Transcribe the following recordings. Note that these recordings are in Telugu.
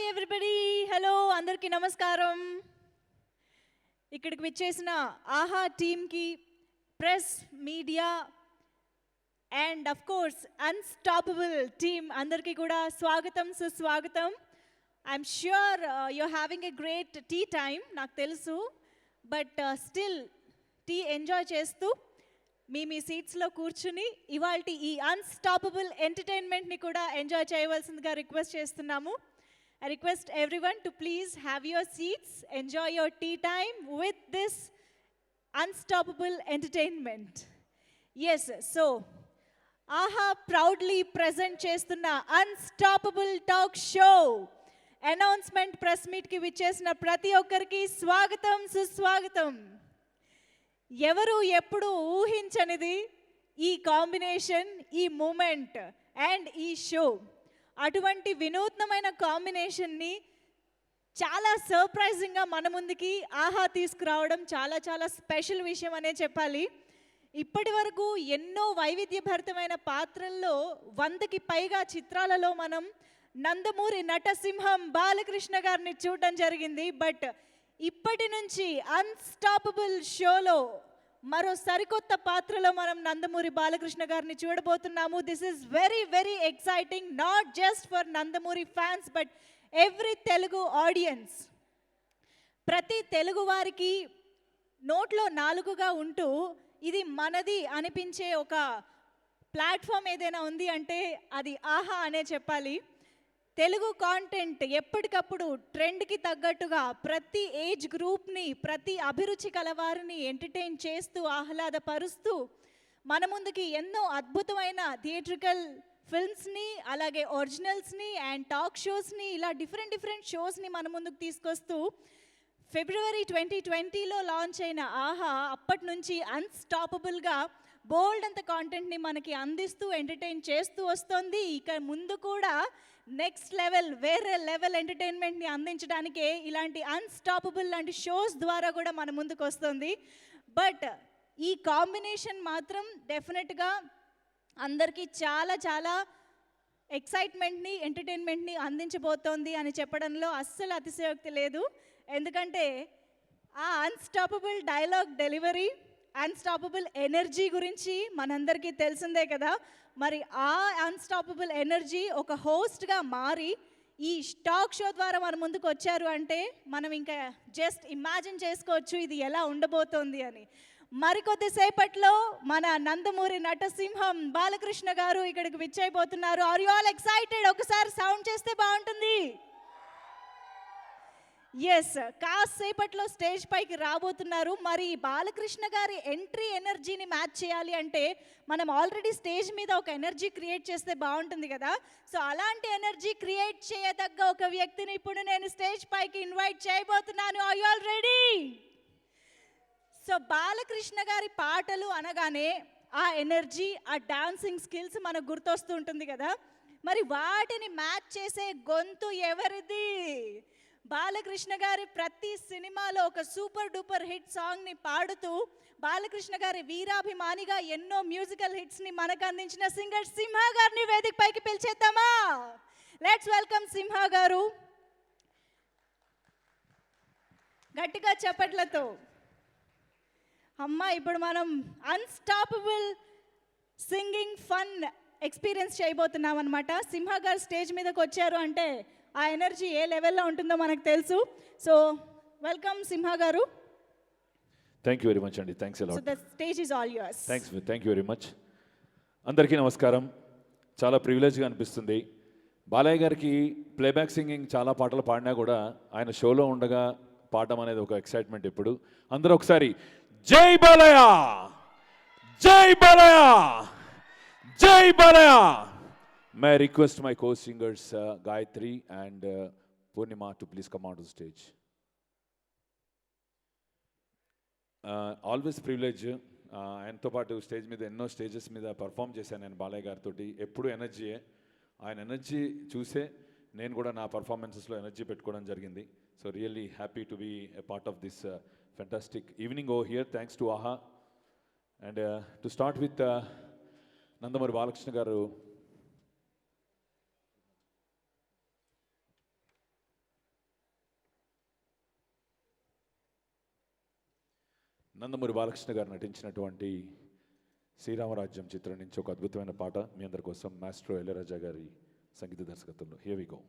ఎవ్రీబడి హలో అందరికీ నమస్కారం. ఇక్కడికి విచ్చేసిన ఆహా టీమ్కి, press, media and of course unstoppable team అందరికీ కూడా స్వాగతం, సుస్వాగతం. I'm sure you're having a great tea time, నాకు తెలుసు. బట్ స్టిల్ టీ ఎంజాయ్ చేస్తూ మీ సీట్స్లో కూర్చుని ఇవాల్టి ఈ అన్స్టాపబుల్ ఎంటర్టైన్మెంట్ని కూడా ఎంజాయ్ చేయవలసిందిగా రిక్వెస్ట్ చేస్తున్నాము. I request everyone to please have your seats, enjoy your tea time with this unstoppable entertainment. Yes, so AHA proudly present chestunna unstoppable talk show. Announcement press meet ki vichesina prati okkariki swagatam suswagatam. Evaru eppudu ఊహించనిది ఈ కాంబినేషన్, ఈ మూమెంట్ అండ్ ఈ షో. అటువంటి వినూత్నమైన కాంబినేషన్ని చాలా సర్ప్రైజింగ్గా మన ముందుకి ఆహా తీసుకురావడం చాలా చాలా స్పెషల్ విషయం అనే చెప్పాలి. ఇప్పటి వరకు ఎన్నో వైవిధ్యభరితమైన పాత్రల్లో 100కి పైగా చిత్రాలలో మనం నందమూరి నటసింహం బాలకృష్ణ గారిని చూడడం జరిగింది. బట్ ఇప్పటి నుంచి అన్స్టాపబుల్ షోలో మరో సరికొత్త పాత్రలో మనం నందమూరి బాలకృష్ణ గారిని చూడబోతున్నాము. This is very very exciting, not just for Nandamuri fans but every Telugu audience. ప్రతి తెలుగు వారికి నోట్లో నాలుగుగా ఉంటూ ఇది మనది అనిపించే ఒక ప్లాట్ఫామ్ ఏదైనా ఉంది అంటే అది ఆహా అనే చెప్పాలి. తెలుగు కాంటెంట్ ఎప్పటికప్పుడు ట్రెండ్కి తగ్గట్టుగా ప్రతి ఏజ్ గ్రూప్ని, ప్రతి అభిరుచి కలవారిని ఎంటర్టైన్ చేస్తూ ఆహ్లాదపరుస్తూ మన ముందుకి ఎన్నో అద్భుతమైన థియేట్రికల్ ఫిల్మ్స్ని, అలాగే ఒరిజినల్స్ని అండ్ టాక్ షోస్ని, ఇలా డిఫరెంట్ షోస్ని మన ముందుకు తీసుకొస్తూ ఫిబ్రవరి 2020లో లాంచ్ అయిన ఆహా అప్పటి నుంచి అన్స్టాపబుల్గా బోల్డ్ అంత కాంటెంట్ని మనకి అందిస్తూ ఎంటర్టైన్ చేస్తూ వస్తుంది. ఇక ముందు కూడా నెక్స్ట్ లెవెల్, వేరే లెవెల్ ఎంటర్టైన్మెంట్ని అందించడానికే ఇలాంటి అన్స్టాపబుల్ లాంటి షోస్ ద్వారా కూడా మన ముందుకు వస్తుంది. బట్ ఈ కాంబినేషన్ మాత్రం డెఫినెట్గా అందరికీ చాలా చాలా ఎక్సైట్మెంట్ని, ఎంటర్టైన్మెంట్ని అందించబోతోంది అని చెప్పడంలో అస్సలు అతిశయోక్తి లేదు. ఎందుకంటే ఆ unstoppable dialogue delivery, unstoppable energy గురించి మనందరికీ తెలిసిందే కదా. మరి ఆ అన్స్టాపబుల్ ఎనర్జీ ఒక హోస్ట్గా మారి ఈ టాక్ షో ద్వారా మన ముందుకు వచ్చారు అంటే మనం ఇంకా జస్ట్ ఇమాజిన్ చేసుకోవచ్చు ఇది ఎలా ఉండబోతోంది అని. మరికొద్దిసేపట్లో మన నందమూరి నటసింహం బాలకృష్ణ గారు ఇక్కడికి విచ్చేయబోతున్నారు. Are you all excited? ఒకసారి సౌండ్ చేస్తే బాగుంటుంది. ఎస్, కాసేపట్లో స్టేజ్ పైకి రాబోతున్నారు. మరి బాలకృష్ణ గారి ఎంట్రీ ఎనర్జీని మ్యాచ్ చేయాలి అంటే మనం ఆల్రెడీ స్టేజ్ మీద ఒక ఎనర్జీ క్రియేట్ చేస్తే బాగుంటుంది కదా. సో అలాంటి ఎనర్జీ క్రియేట్ చేయదగ్గ ఒక వ్యక్తిని ఇప్పుడు నేను స్టేజ్ పైకి ఇన్వైట్ చేయబోతున్నాను. Are you all ready? So Balakrishna గారి పాటలు అనగానే ఆ ఎనర్జీ, ఆ డాన్సింగ్ స్కిల్స్ మనకు గుర్తొస్తూ ఉంటుంది కదా. మరి వాటిని మ్యాచ్ చేసే గొంతు ఎవరిది? బాలకృష్ణ గారి ప్రతి సినిమాలో ఒక సూపర్ డూపర్ హిట్ సాంగ్ని పాడుతూ బాలకృష్ణ గారి వీరాభిమానిగా ఎన్నో మ్యూజికల్ హిట్స్ని మనకు అందించిన సింగర్ సింహ గారిని వేదిక పైకి పిలిచేద్దామా? లెట్స్ వెల్కమ్ సింహ గారు. గట్టిగా చప్పట్లతో. అమ్మ, ఇప్పుడు మనం అన్స్టాపబుల్ సింగింగ్ ఫన్ ఎక్స్పీరియన్స్ చేయబోతున్నాం అనమాట. సింహ గారు స్టేజ్ మీదకి వచ్చారు అంటే ఆ ఎనర్జీ ఏ లెవెల్లో ఉంటుందో మనకు తెలుసు. సో వెల్కమ్ సింహ గారు. థ్యాంక్ యూ వెరీ మచ్ అండి. Thanks a lot. So the stage is all yours. Thank you very much. అందరికీ నమస్కారం. చాలా ప్రివిలేజ్గా అనిపిస్తుంది. బాలయ్య గారికి ప్లేబ్యాక్ సింగింగ్ చాలా పాటలు పాడినా కూడా ఆయన షోలో ఉండగా పాడడం అనేది ఒక ఎక్సైట్మెంట్. ఇప్పుడు అందరూ ఒకసారి జై బాలయ్య, జై బాలయ్య, జై Balayya. May I request my co-singers Gayatri and Purnima to please come onto the stage. Always privilege. ఆయనతో పాటు స్టేజ్ మీద ఎన్నో స్టేజెస్ మీద పర్ఫామ్ చేశాను నేను బాలయ్య గారితో. ఎప్పుడు ఎనర్జీయే. ఆయన ఎనర్జీ చూసే నేను కూడా నా పర్ఫార్మెన్సెస్లో ఎనర్జీ పెట్టుకోవడం జరిగింది. So really happy to be a part of this fantastic evening over here. Thanks to Aha. And to start with Nandamuri Balakrishna garu. Nandamuri Balakrishna గారు నటించినటువంటి శ్రీరామరాజ్యం చిత్రం నుంచి ఒక అద్భుతమైన పాట మీ అందరి కోసం మాస్ట్రో ఇళయరాజా గారి సంగీత దర్శకత్వంలో. Here we go.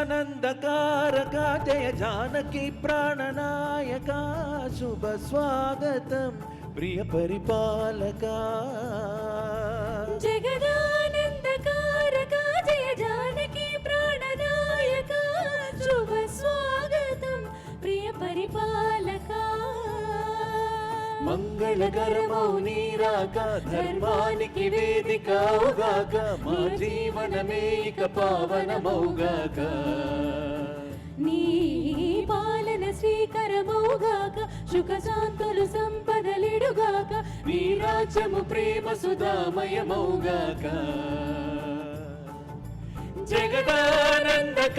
జగదానందకారక జయ జానకి ప్రాణనాయక శుభ స్వాగతం ప్రియ పరిపాలక. జగదానందకారక జయ జానకి ప్రాణనాయక శుభ స్వాగతం ప్రియ పరిపాలక. మంగళకరమౌ నీరాక ధర్మానికి వేదికవుగాక మా జీవనమే ఇక పావనమౌగాక. నీ పాలన శ్రీకరమౌగాక సుఖ శాంతులు సంపదలిడుగాక నీ రాజ్యము ప్రేమ సుధామయమౌగాక జగదానందకారక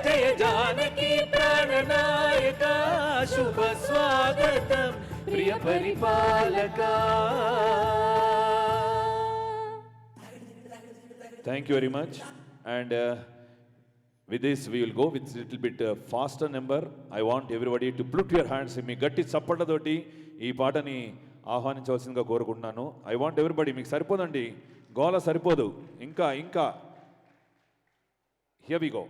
జయ జానకి ప్రాణనాయక శుభ స్వాగతం ప్రియ పరిపాలక. Thank you very much. And with this, we will go with a little bit faster number. I want everybody to put your hands. మీ గట్టి చప్పట్లతోటి ఈ పాటని ఆహ్వానించవలసిందిగా కోరుకుంటున్నాను. I want everybody, మీకు సరిపోదండి, గోల సరిపోదు, ఇంకా ఇంకా. Here we go.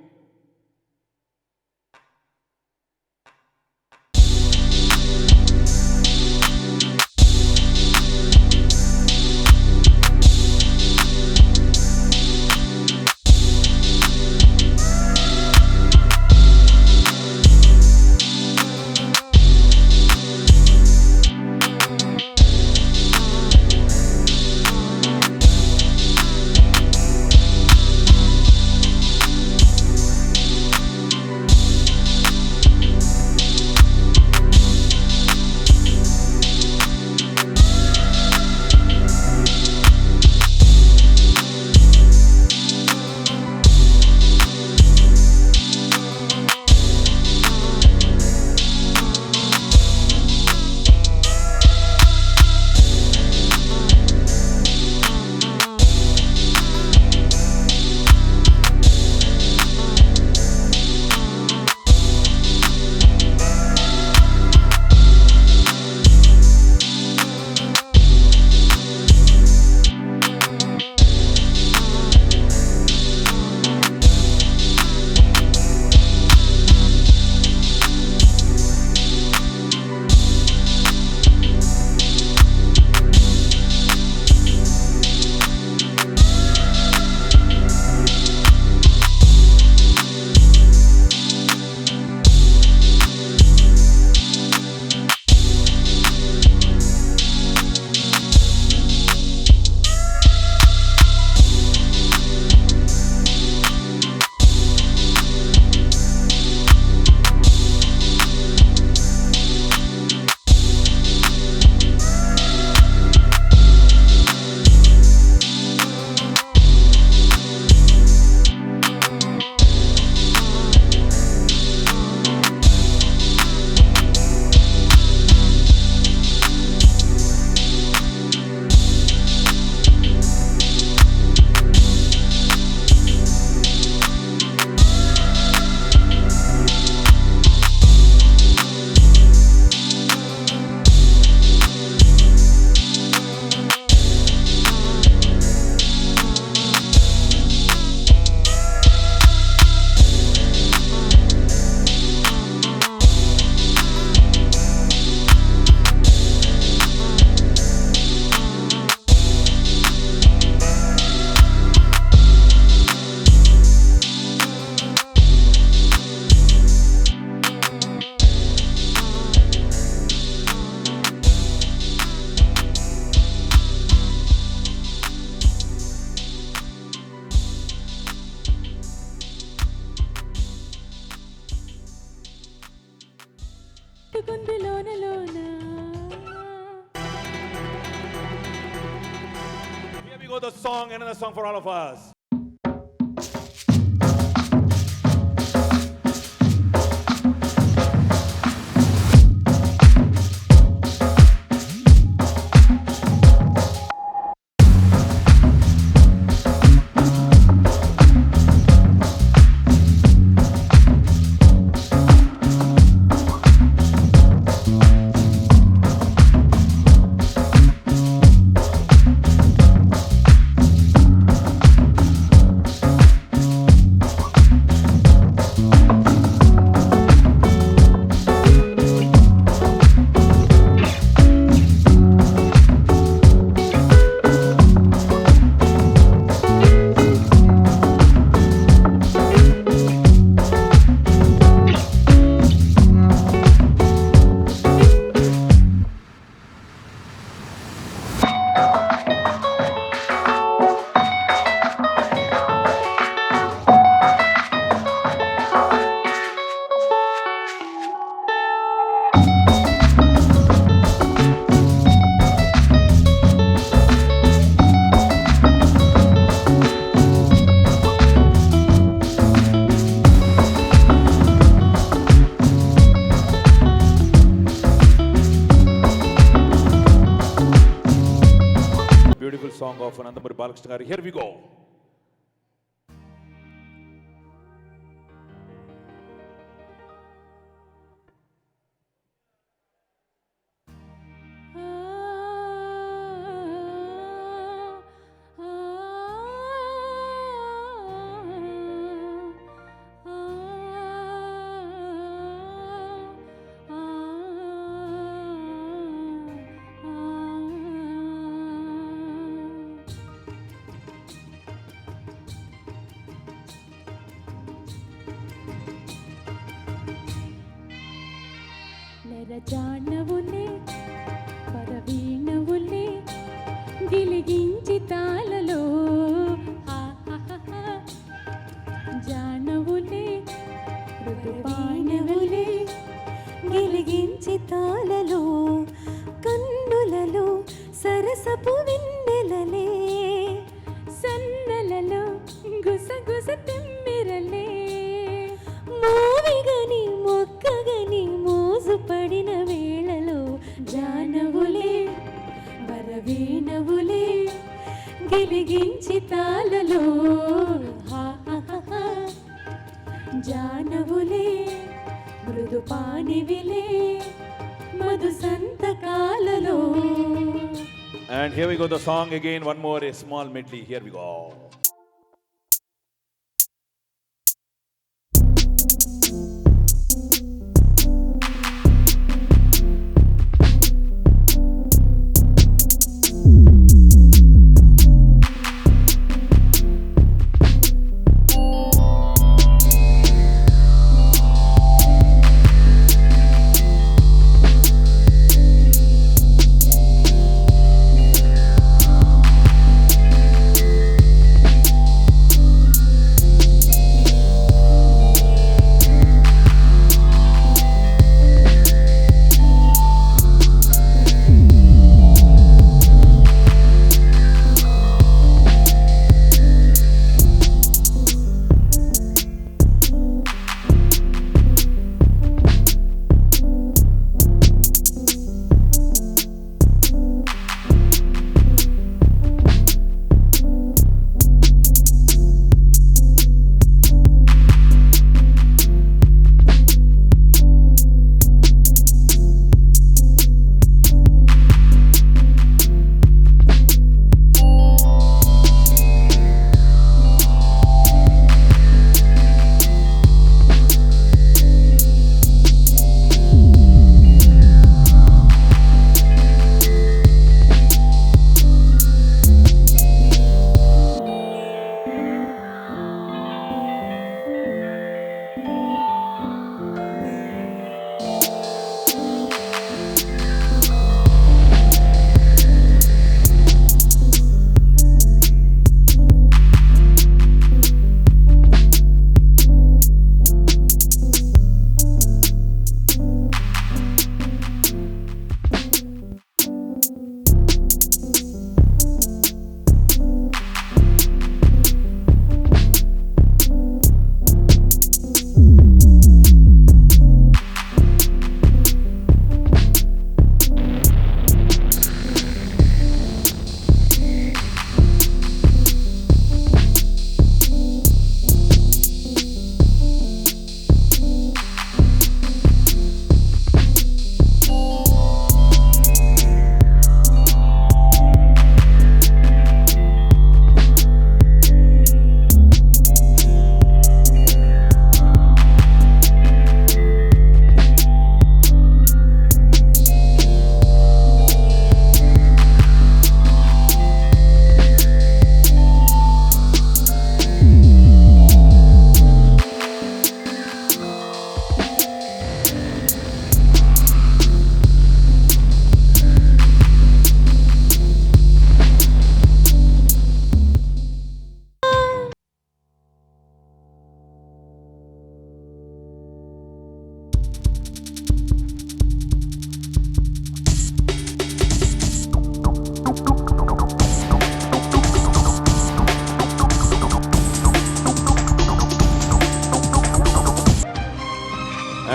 Here we go, the song, another song for all of us. song of Nandamuri Balakrishna garu. Here we go. నెరజానవులే పరవీణవులే గిలిగించి తాళలో జానవులే ఋతుపానవులే గిలిగించి తాళలో కన్నులలో సరసపు వెన్నెలలే సన్నలలో గుసగుస తిమ్మిరలే మోవిగని మొక్కగని మోజుపడిన వేళలో జానవులే వరవీణవులే గిలిగించి తాళలో జానవులే మృదుపానివిలే Madhu సంతకాలలో. And here we go, the song again, one more, a small medley. Here we go.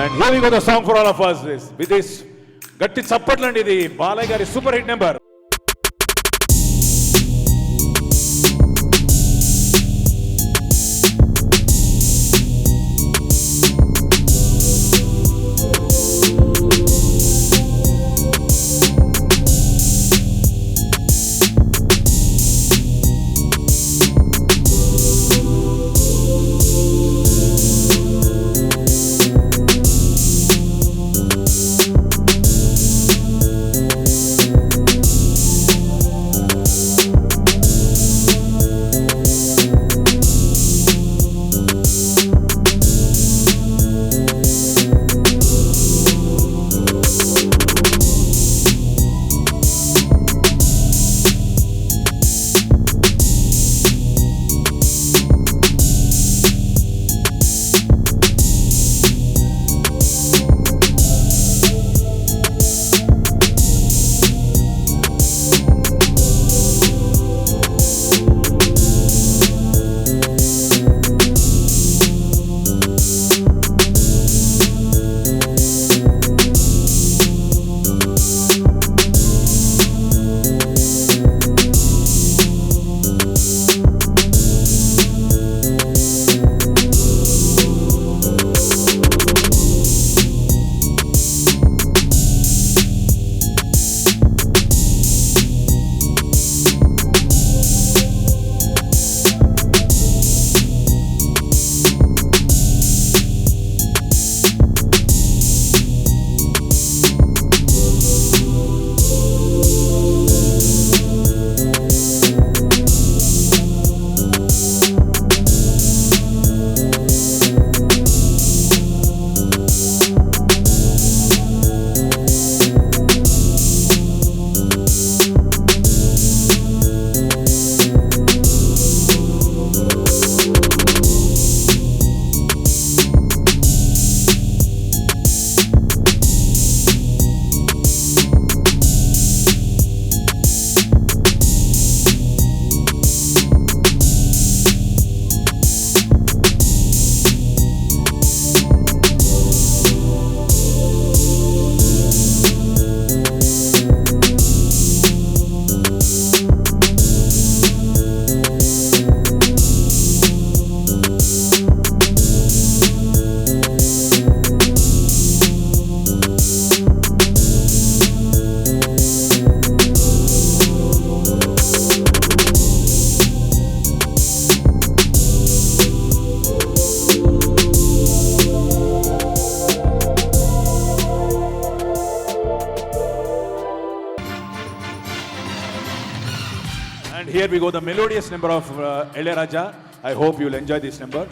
And here we go, the song for all of us is with this గట్టి చప్పట్లండి, ఇది బాలయ్య గారి super hit number. here we go, the melodious number of Ilayaraja. I hope you'll enjoy this number.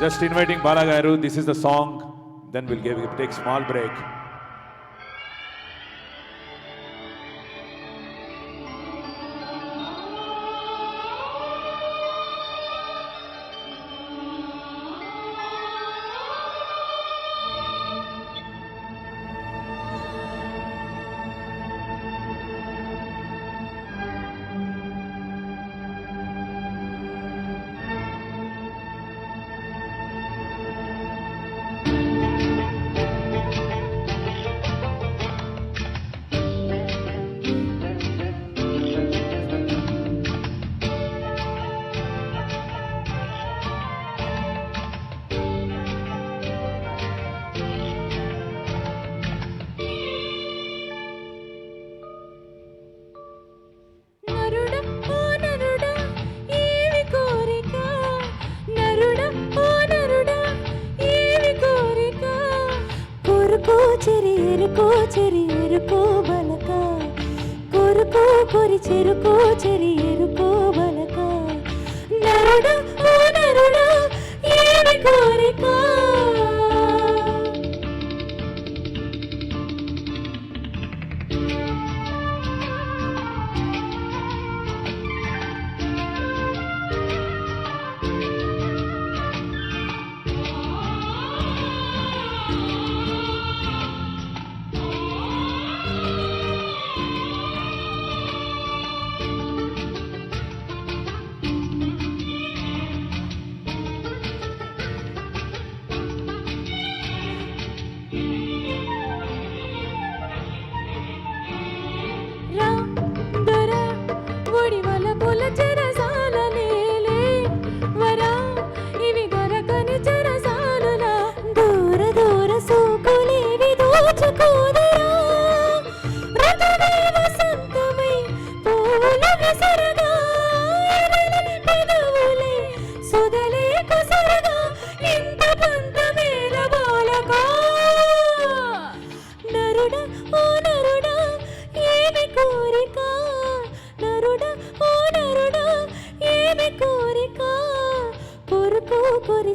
Just inviting Bala Garu. This is the song. Then we'll take small break. చెరుకో బలక కొరుకో కొరి చెరుకో చెరి ఎరుకో బలక నరుడా ఓ నరుడా ఏమి కోరిక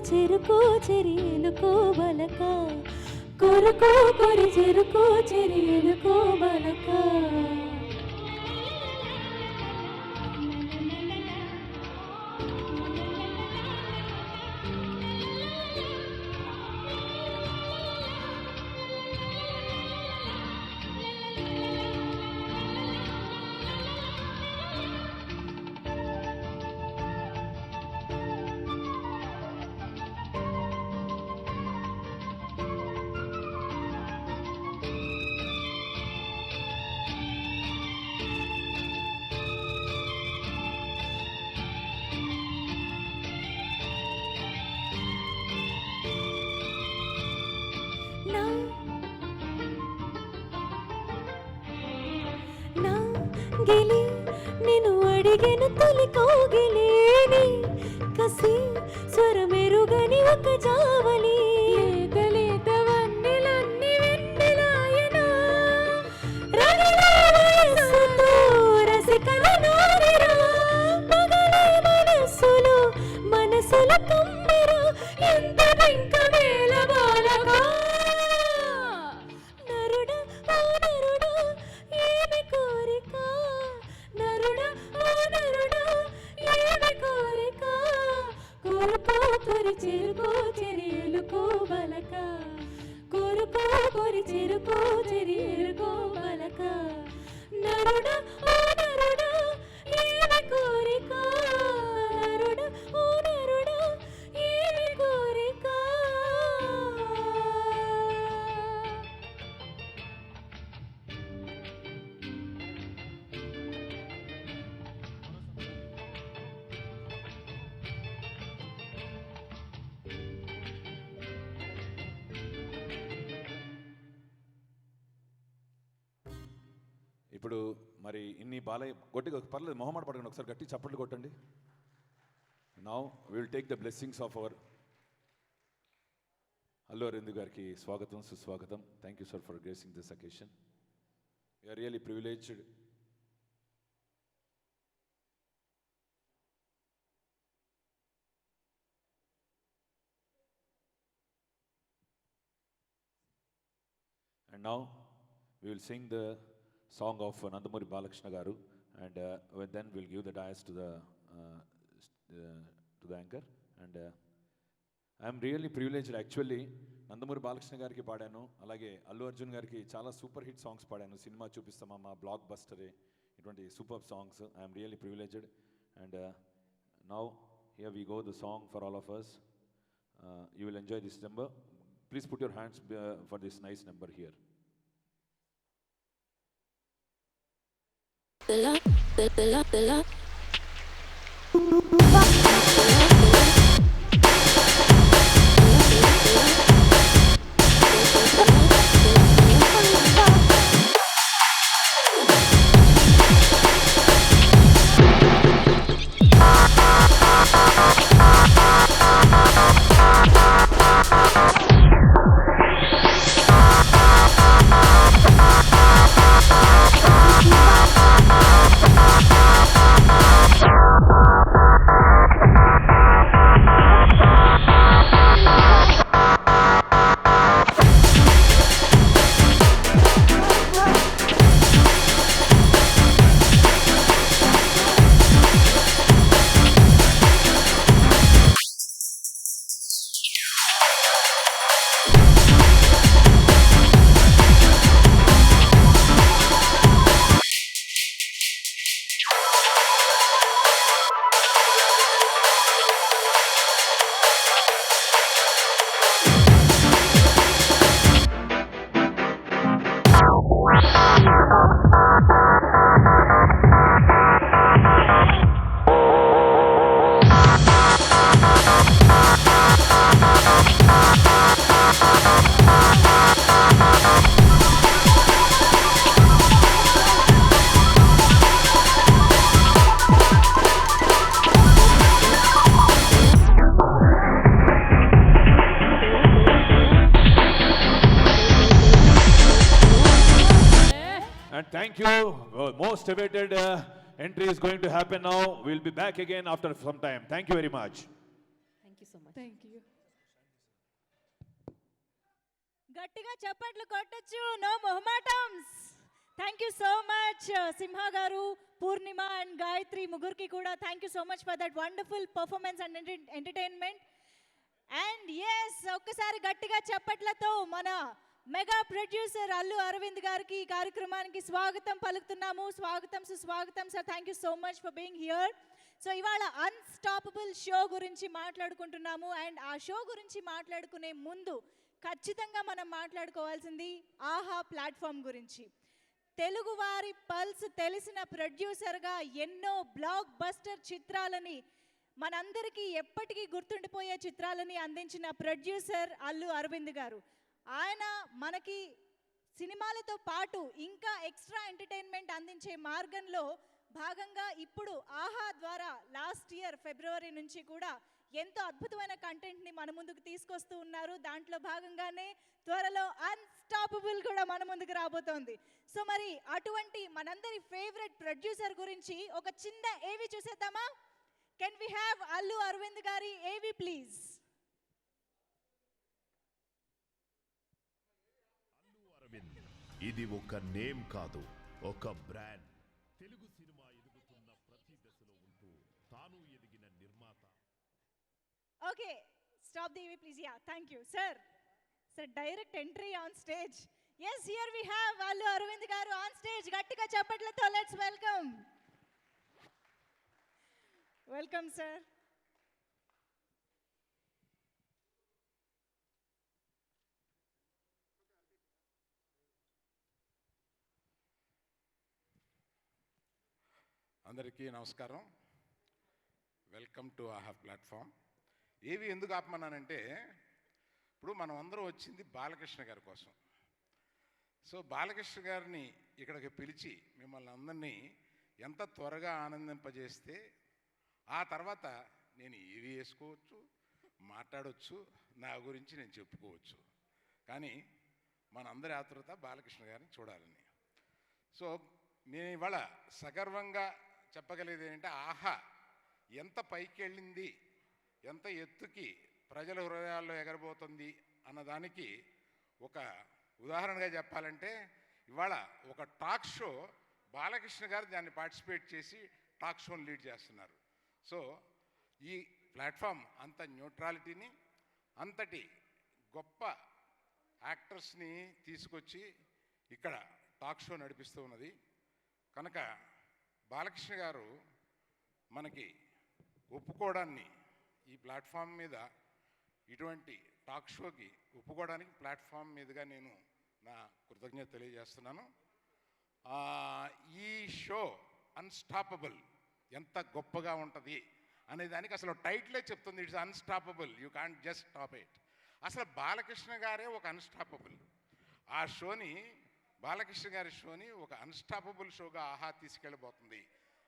చెరుకో చెరియలుకో బలక కొరుకో కొరి చెరుకో చెరియలుకో బలక ಗೆಲಿ ನೀನು అడిగెను తొలి కౌగిలేని కసి స్వరమెరుగని ఒక జావలి లేత లేత వన్నెలన్నీ వెన్నెలాయనా రగిలే వయస్సుతో రసికల నారిరా పగలే మనసులో మనసుల కమ్మిరా ఎంత వెంక వేల బాలగా నరుడా ఓ నరుడా ఏమి కోరిక నరుడా ఓ నరుడా ఏమి కోరిక కోరుకో కొరి చెరుకో చెరియలుకో బలక కోరుకో కొరి చెరుకో చెరియలుకో బలక నరుడా ఓ నరుడా ఏమి కోరిక నరుడా ఓ నరుడా ఏమి కోరిక ఇప్పుడు మరి ఇన్ని బాలయ్య గట్టిగా పర్లేదు మొహమాట పడకండి, ఒకసారి గట్టి చప్పట్లు కొట్టండి. Now will take the blessings of our Allu Aravind గారికి స్వాగతం సుస్వాగతం. Thank you sir for gracing this occasion. We're really privileged. And now we will sing the song of Nandamuri Balakrishna Garu, and then we'll give the dais to the anchor. And I am really privileged actually. Nandamuri Balakrishna గారికి పాడాను, అలాగే అల్లు అర్జున్ గారికి చాలా సూపర్ హిట్ సాంగ్స్ పాడాను. సినిమా చూపిస్తామమ్మా, బ్లాక్ బస్టరే, ఇటువంటి super songs. I'm really privileged. And now here we go the song for all of us. You will enjoy this number. Please put your hands for this nice number here. Thank you. Most awaited entry is going to happen now. We'll be back again after some time. Thank you very much. Thank you so much. Thank you. గట్టిగా చప్పట్లు కొట్టచ్చు, నో మొహమాటమ్స్. Thank you so much Simha garu, Purnima and Gayatri ముగ్గురికి కూడా thank you so much for that wonderful performance and entertainment. And yes, ఒక్కసారి గట్టిగా చప్పట్లతో మన మెగా ప్రొడ్యూసర్ అల్లు అరవింద్ గారికి ఈ కార్యక్రమానికి స్వాగతం పలుకుతున్నాము. స్వాగతం సుస్వాగతం sir. Thank you so much for being here. So ఇవాళ అన్స్టాపబుల్ షో గురించి మాట్లాడుకుంటున్నాము. అండ్ ఆ షో గురించి మాట్లాడుకునే ముందు ఖచ్చితంగా మనం మాట్లాడుకోవాల్సింది ఆహా ప్లాట్ఫామ్ గురించి. తెలుగువారి పల్స్ తెలిసిన ప్రొడ్యూసర్గా ఎన్నో బ్లాక్ బస్టర్ చిత్రాలని, మనందరికీ ఎప్పటికీ గుర్తుండిపోయే చిత్రాలని అందించిన ప్రొడ్యూసర్ అల్లు అరవింద్ గారు. ఆయన మనకి సినిమాలతో పాటు ఇంకా ఎక్స్ట్రా ఎంటర్టైన్మెంట్ అందించే మార్గంలో భాగంగా ఇప్పుడు ఆహా ద్వారా లాస్ట్ ఇయర్ ఫిబ్రవరి నుంచి కూడా ఎంతో అద్భుతమైన కంటెంట్ని మన ముందుకు తీసుకొస్తూ ఉన్నారు. దాంట్లో భాగంగానే త్వరలో అన్స్టాపబుల్ కూడా మన ముందుకు రాబోతోంది. సో మరి అటువంటి మనందరి ఫేవరెట్ ప్రొడ్యూసర్ గురించి ఒక చిన్న ఏవి చూసేద్దామా? Can we have Allu Aravind గారి ఏవి ప్లీజ్? ఇది ఒక నేమ్ కాదు, ఒక బ్రాండ్. తెలుగు సినిమా ఎదుగుతున్న ప్రతి దశలో ఉంటూ తాను ఎదిగిన నిర్మాత. Okay, stop the A V please. Yeah, thank you sir. Sir direct entry on stage. Yes, here we have Allu Aravind గారు ఆన్ స్టేజ్. గట్టిగా చప్పట్లతో లెట్స్ వెల్కమ్. Welcome sir. అందరికీ నమస్కారం. వెల్కమ్ టు ఆహా ప్లాట్ఫామ్. ఏవి ఎందుకు ఆపమన్నానంటే, ఇప్పుడు మనం అందరం వచ్చింది బాలకృష్ణ గారి కోసం. సో బాలకృష్ణ గారిని ఇక్కడికి పిలిచి మిమ్మల్ని అందరినీ ఎంత త్వరగా ఆనందింపజేస్తే ఆ తర్వాత నేను ఏవి వేసుకోవచ్చు, మాట్లాడవచ్చు, నా గురించి నేను చెప్పుకోవచ్చు. కానీ మనందరి ఆతృత బాలకృష్ణ గారిని చూడాలని. సో నేను ఇవాళ సగర్వంగా చెప్పగలిగేది ఏంటంటే, ఆహా ఎంత పైకి వెళ్ళింది, ఎంత ఎత్తుకి ప్రజల హృదయాల్లో ఎగరబోతుంది అన్నదానికి ఒక ఉదాహరణగా చెప్పాలంటే, ఇవాళ ఒక టాక్ షో బాలకృష్ణ గారు దాన్ని పార్టిసిపేట్ చేసి టాక్ షోని లీడ్ చేస్తున్నారు. సో ఈ ప్లాట్ఫామ్ అంత న్యూట్రాలిటీని, అంతటి గొప్ప యాక్టర్స్ని తీసుకొచ్చి ఇక్కడ టాక్ షో నడిపిస్తూ ఉన్నది. కనుక బాలకృష్ణ గారు మనకి ఒప్పుకోవడాన్ని, ఈ ప్లాట్ఫామ్ మీద ఇటువంటి టాక్ షోకి ఒప్పుకోవడానికి ప్లాట్ఫామ్ మీదుగా నేను నా కృతజ్ఞత తెలియజేస్తున్నాను. ఈ షో అన్స్టాపబుల్ ఎంత గొప్పగా ఉంటుంది అనే దానికి అసలు టైటిలే చెప్తుంది. It's unstoppable, you can't just stop it. అసలు బాలకృష్ణ గారే ఒక అన్స్టాపబుల్. ఆ షోని, బాలకృష్ణ గారి షోని ఒక అన్స్టాపబుల్ షోగా ఆహా తీసుకెళ్ళబోతుంది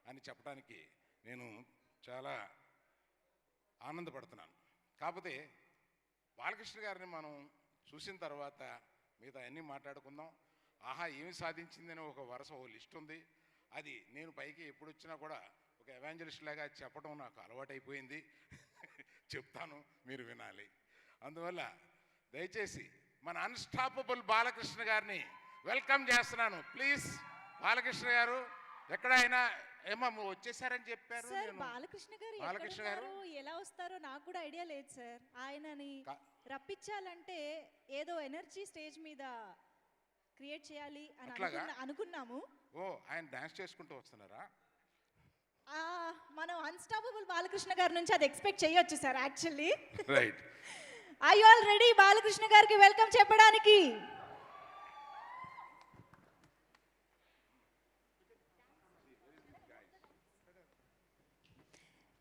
అని చెప్పడానికి నేను చాలా ఆనందపడుతున్నాను. కాకపోతే బాలకృష్ణ గారిని మనం చూసిన తర్వాత మిగతా అన్నీ మాట్లాడుకుందాం. ఆహా ఏమి సాధించిందని ఒక వరుస, ఓ లిస్ట్ ఉంది. అది నేను పైకి ఎప్పుడు వచ్చినా కూడా ఒక ఎవాంజలిస్ట్ లాగా చెప్పడం నాకు అలవాటైపోయింది. చెప్తాను, మీరు వినాలి. అందువల్ల దయచేసి మన అన్స్టాపబుల్ బాలకృష్ణ గారిని వెల్కమ్ చేస్తున్నాను. ప్లీజ్ బాలకృష్ణ గారు, ఎక్కడైనా ఏమో వచ్చేసారని చెప్పారు. సార్ బాలకృష్ణ గారు బాలకృష్ణ గారు ఎలా వస్తారో నాకు కూడా ఐడియా లేదు సార్. ఆయనని రప్పించాలంటే ఏదో ఎనర్జీ స్టేజ్ మీద క్రియేట్ చేయాలి అని అనుకున్నాము. ఓ, ఆయన డాన్స్ చేసుకుంటూ వస్తున్నారా? మనం అన్స్టాపబుల్ బాలకృష్ణ గారి నుంచి అది ఎక్స్పెక్ట్ చేయొచ్చు sir. Actually right. I you all ready Balakrishna గారికి వెల్కమ్ చెప్పడానికి?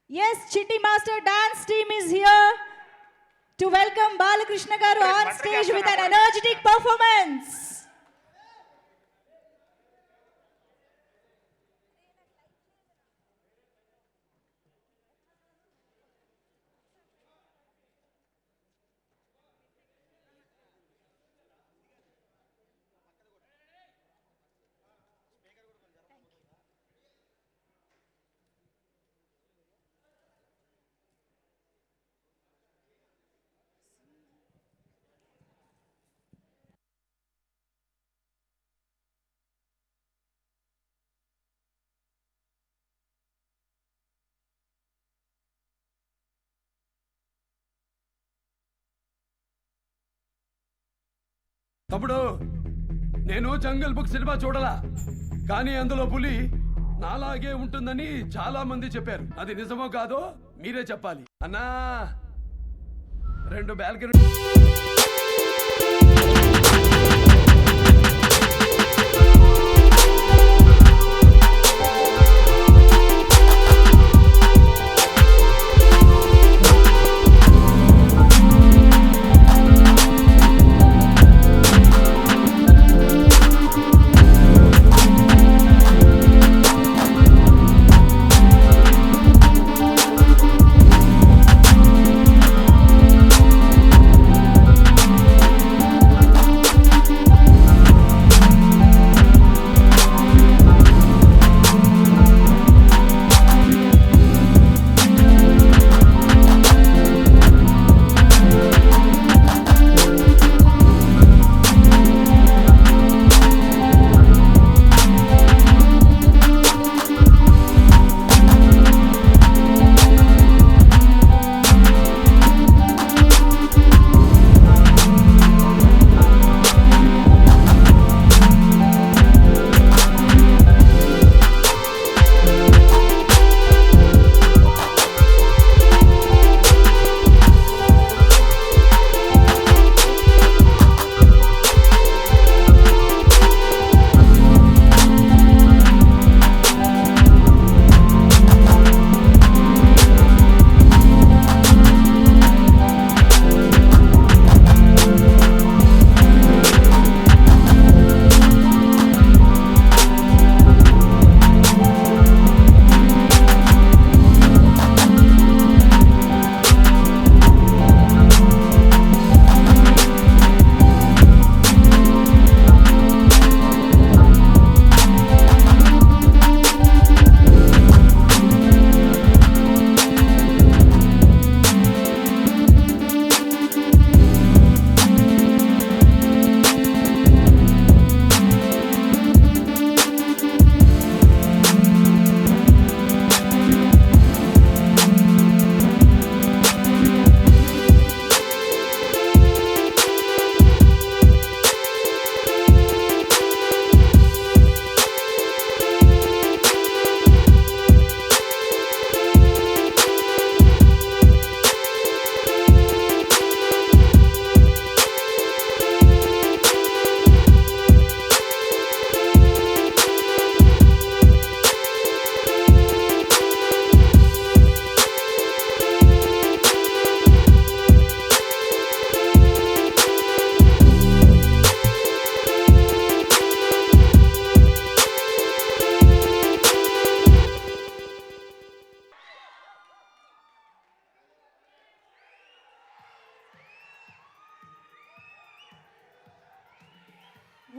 Yes, Chitti Master Dance team is here to welcome Balakrishna Garu on stage with an energetic performance. తమ్ముడు, నేను జంగల్ బుక్ సినిమా చూడలా, కానీ అందులో పులి నాలాగే ఉంటుందని చాలా మంది చెప్పారు. అది నిజమో కాదో మీరే చెప్పాలి. అన్నా 2 balcony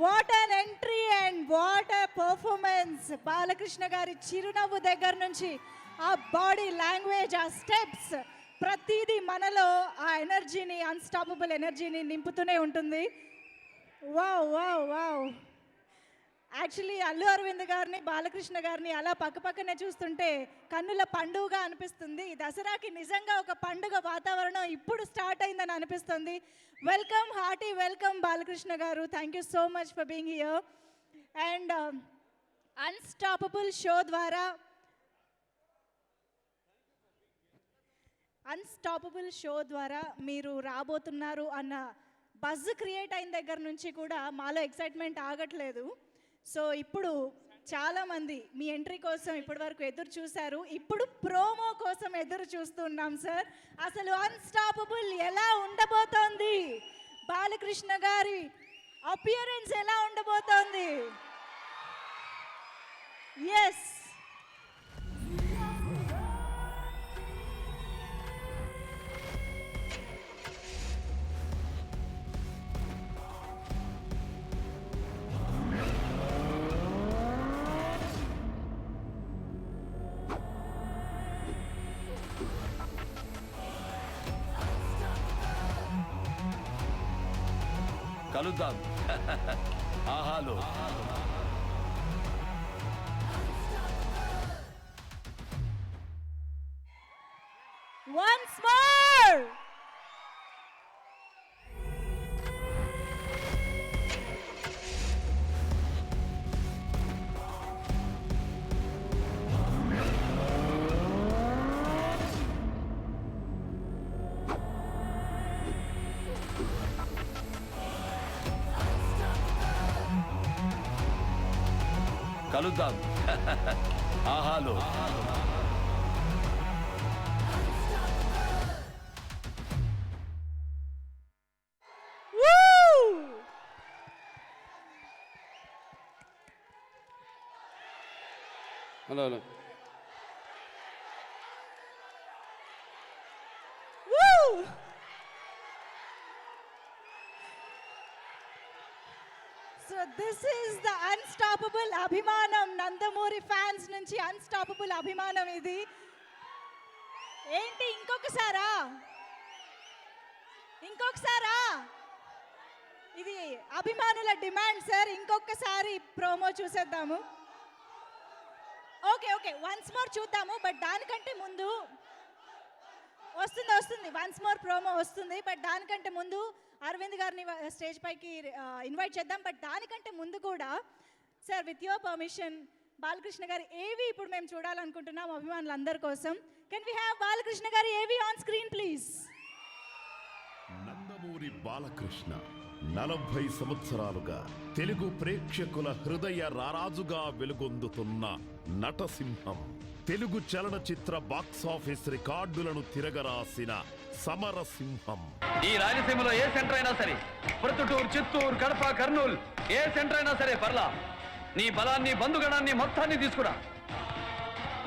what an entry and what a performance. Balakrishna గారి చిరునవ్వు దగ్గర నుంచి ఆ బాడీ లాంగ్వేజ్, ఆ స్టెప్స్, ప్రతిదీ మనలో ఆ ఎనర్జీని, అన్స్టాపబుల్ ఎనర్జీని నింపుతూనే ఉంటుంది. Wow wow wow. Actually Allu Aravind గారిని, బాలకృష్ణ గారిని అలా పక్కపక్కనే చూస్తుంటే కన్నుల పండుగగా అనిపిస్తుంది. ఈ దసరాకి నిజంగా ఒక పండుగ వాతావరణం ఇప్పుడు స్టార్ట్ అయిందని అనిపిస్తుంది. వెల్కమ్, హార్టీ వెల్కమ్ బాలకృష్ణ గారు. Thank you so much for being here. And unstoppable show ద్వారా మీరు రాబోతున్నారు అన్న బజ్ క్రియేట్ అయిన దగ్గర నుంచి కూడా మాలో ఎక్సైట్మెంట్ ఆగట్లేదు. సో ఇప్పుడు చాలామంది మీ ఎంట్రీ కోసం ఇప్పటి వరకు ఎదురు చూశారు. ఇప్పుడు ప్రోమో కోసం ఎదురు చూస్తున్నాం సార్. అసలు అన్స్టాపబుల్ ఎలా ఉండబోతోంది, బాలకృష్ణ గారి అపియరెన్స్ ఎలా ఉండబోతోంది? ఎస్, కలుద్దాం ఆహాలో. once more. కలుద్దాం ఆహాలో. Woo! Hello hello. Woo! So this is the unstoppable అభిమానం. నందమూరి ఫ్యాన్స్ నుంచి అన్స్టాపబుల్ అభిమానం ఇది. ఏంటి ఇంకొకసారా? ఇది అభిమానుల డిమాండ్ సార్. ఇంకొకసారి ప్రోమో చూసేద్దాము. ఓకే ఓకే, వన్స్ మోర్ చూద్దాము. బట్ దానికంటే ముందు వస్తుంది వన్స్ మోర్ ప్రోమో వస్తుంది. బట్ దానికంటే ముందు అరవింద్ గారిని స్టేజ్ పైకి ఇన్వైట్ చేద్దాం. బట్ దానికంటే ముందు కూడా sir, with your permission, Balakrishna గారి ఏవి ఇప్పుడు మేము చూడాలనుకుంటున్నాం అభిమానులందరి కోసం. కెన్ వి హ్యావ్ బాలకృష్ణ గారి ఏవి on screen please? Nandamuri Balakrishna 40 సంవత్సరాలుగా తెలుగు ప్రేక్షకుల హృదయ రారాజుగా వెలుగొందుతున్న నటసింహం. తెలుగు చలనచిత్ర బాక్సాఫీస్ రికార్డులను తిరగరాసిన సమరసింహం. ఈ రాయలసీమలో ఏ సెంటర్ అయినా సరే, ప్రొద్దుటూరు, చిత్తూరు, కడప, కర్నూలు, ఏ సెంటర్ అయినా సరే పర్లా. నీ బలాన్ని, బంధుగణాన్ని మొత్తాన్ని తీసుకురా.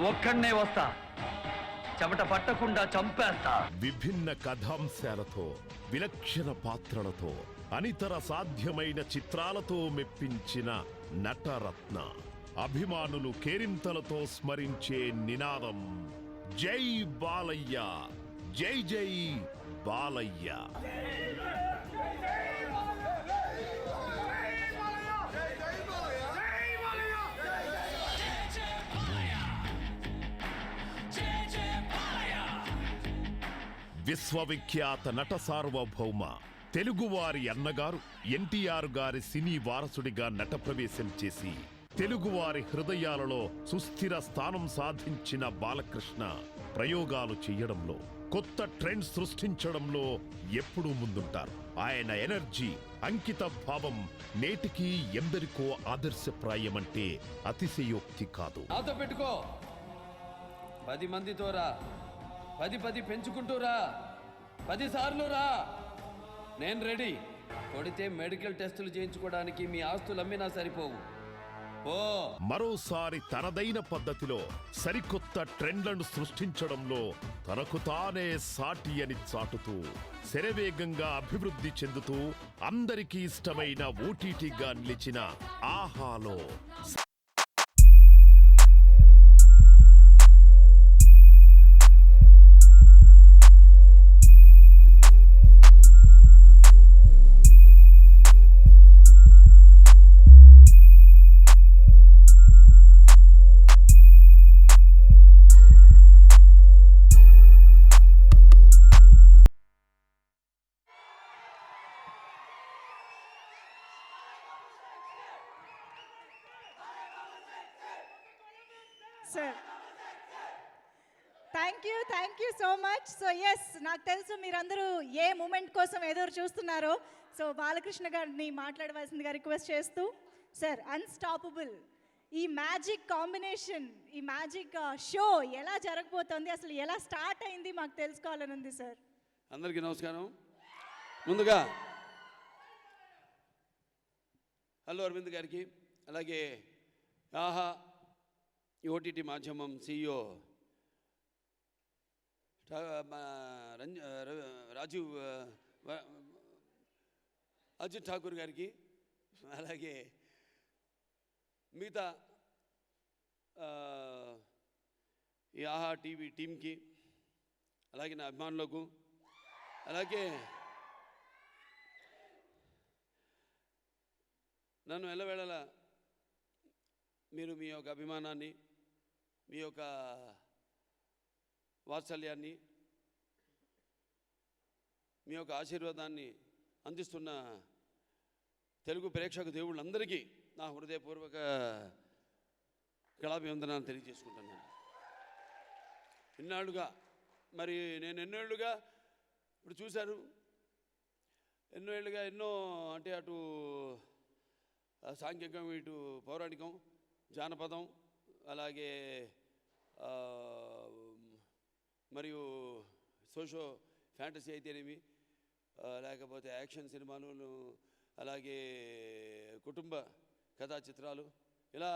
ఒక్కడనే వస్తా, చెమట పట్టకుండా చంపేస్తా. విభిన్న కథాంశాలతో, విలక్షణ పాత్రలతో, అనితర సాధ్యమైన చిత్రాలతో మెప్పించిన నటరత్న. అభిమానులు కేరింతలతో స్మరించే నినాదం జై బాలయ్య, జై జై బాలయ్య. విశ్వవిఖ్యాత నట సార్వభౌమ తెలుగువారి అన్నగారు ఎన్టీఆర్ గారి సినీ వారసుడిగా నట ప్రవేశం చేసి తెలుగువారి హృదయాలలో సుస్థిర స్థానం సాధించిన బాలకృష్ణ ప్రయోగాలు చేయడంలో, కొత్త ట్రెండ్ సృష్టించడంలో ఎప్పుడూ ముందుంటారు. ఆయన ఎనర్జీ, అంకిత భావం నేటికి ఎందరికో ఆదర్శప్రాయమంటే అతిశయోక్తి కాదు. నాతో పెట్టుకో, 10 మందితో రా, 10 పెంచుకుంటూ రా, 10 సార్లు రా. నేను రెడీ. కొడితే మెడికల్ టెస్టులు చేయించుకోవడానికి మీ ఆస్తులు అమ్మినా సరిపోవు. మరోసారి తనదైన పద్ధతిలో సరికొత్త ట్రెండ్లను సృష్టించడంలో తనకు తానే సాటి అని చాటుతూ శరవేగంగా అభివృద్ధి చెందుతూ అందరికీ ఇష్టమైన ఓటీటీగా నిలిచిన ఆహాలో sir thank you so much. So yes, నాకు తెలుసు మీరందరూ ఏ మూమెంట్ కోసం ఎదురు చూస్తున్నారో. సో బాలకృష్ణ గారిని మాట్లాడవలసిందిగా రిక్వెస్ట్ చేస్తూ, సార్ అన్స్టాపబుల్ ఈ మ్యాజిక్ కాంబినేషన్, ఈ మ్యాజిక్ షో ఎలా జరగబోతోంది, అసలు ఎలా స్టార్ట్ అయింది మాకు తెలుసుకోవాలని ఉంది సార్. అందరికీ నమస్కారం. ముందుగా అల్లు అరవింద్ గారికి, అలాగే ఆహా ఈ ఓటీటీ మాధ్యమం CEO రాజీవ్ అజిత్ ఠాకూర్ గారికి, అలాగే మిగతా ఈ ఆహా టీవీ టీంకి, అలాగే నా అభిమానులకు, అలాగే నన్ను ఎల్లవేళలా మీరు మీ యొక్క అభిమానాన్ని, మీ యొక్క వాత్సల్యాన్ని, మీ యొక్క ఆశీర్వాదాన్ని అందిస్తున్న తెలుగు ప్రేక్షక దేవుళ్ళందరికీ నా హృదయపూర్వక కళాభివందనాన్ని తెలియజేసుకుంటున్నాను. ఇన్నాళ్ళుగా మరి నేను ఎన్నేళ్ళుగా ఇప్పుడు చూశారు, ఎన్నో అంటే అటు సాంఘికం, ఇటు పౌరాణికం, జానపదం, అలాగే మరియు సోషో ఫ్యాంటసీ అయితేనేమి, లేకపోతే యాక్షన్ సినిమాలు, అలాగే కుటుంబ కథా చిత్రాలు, ఇలా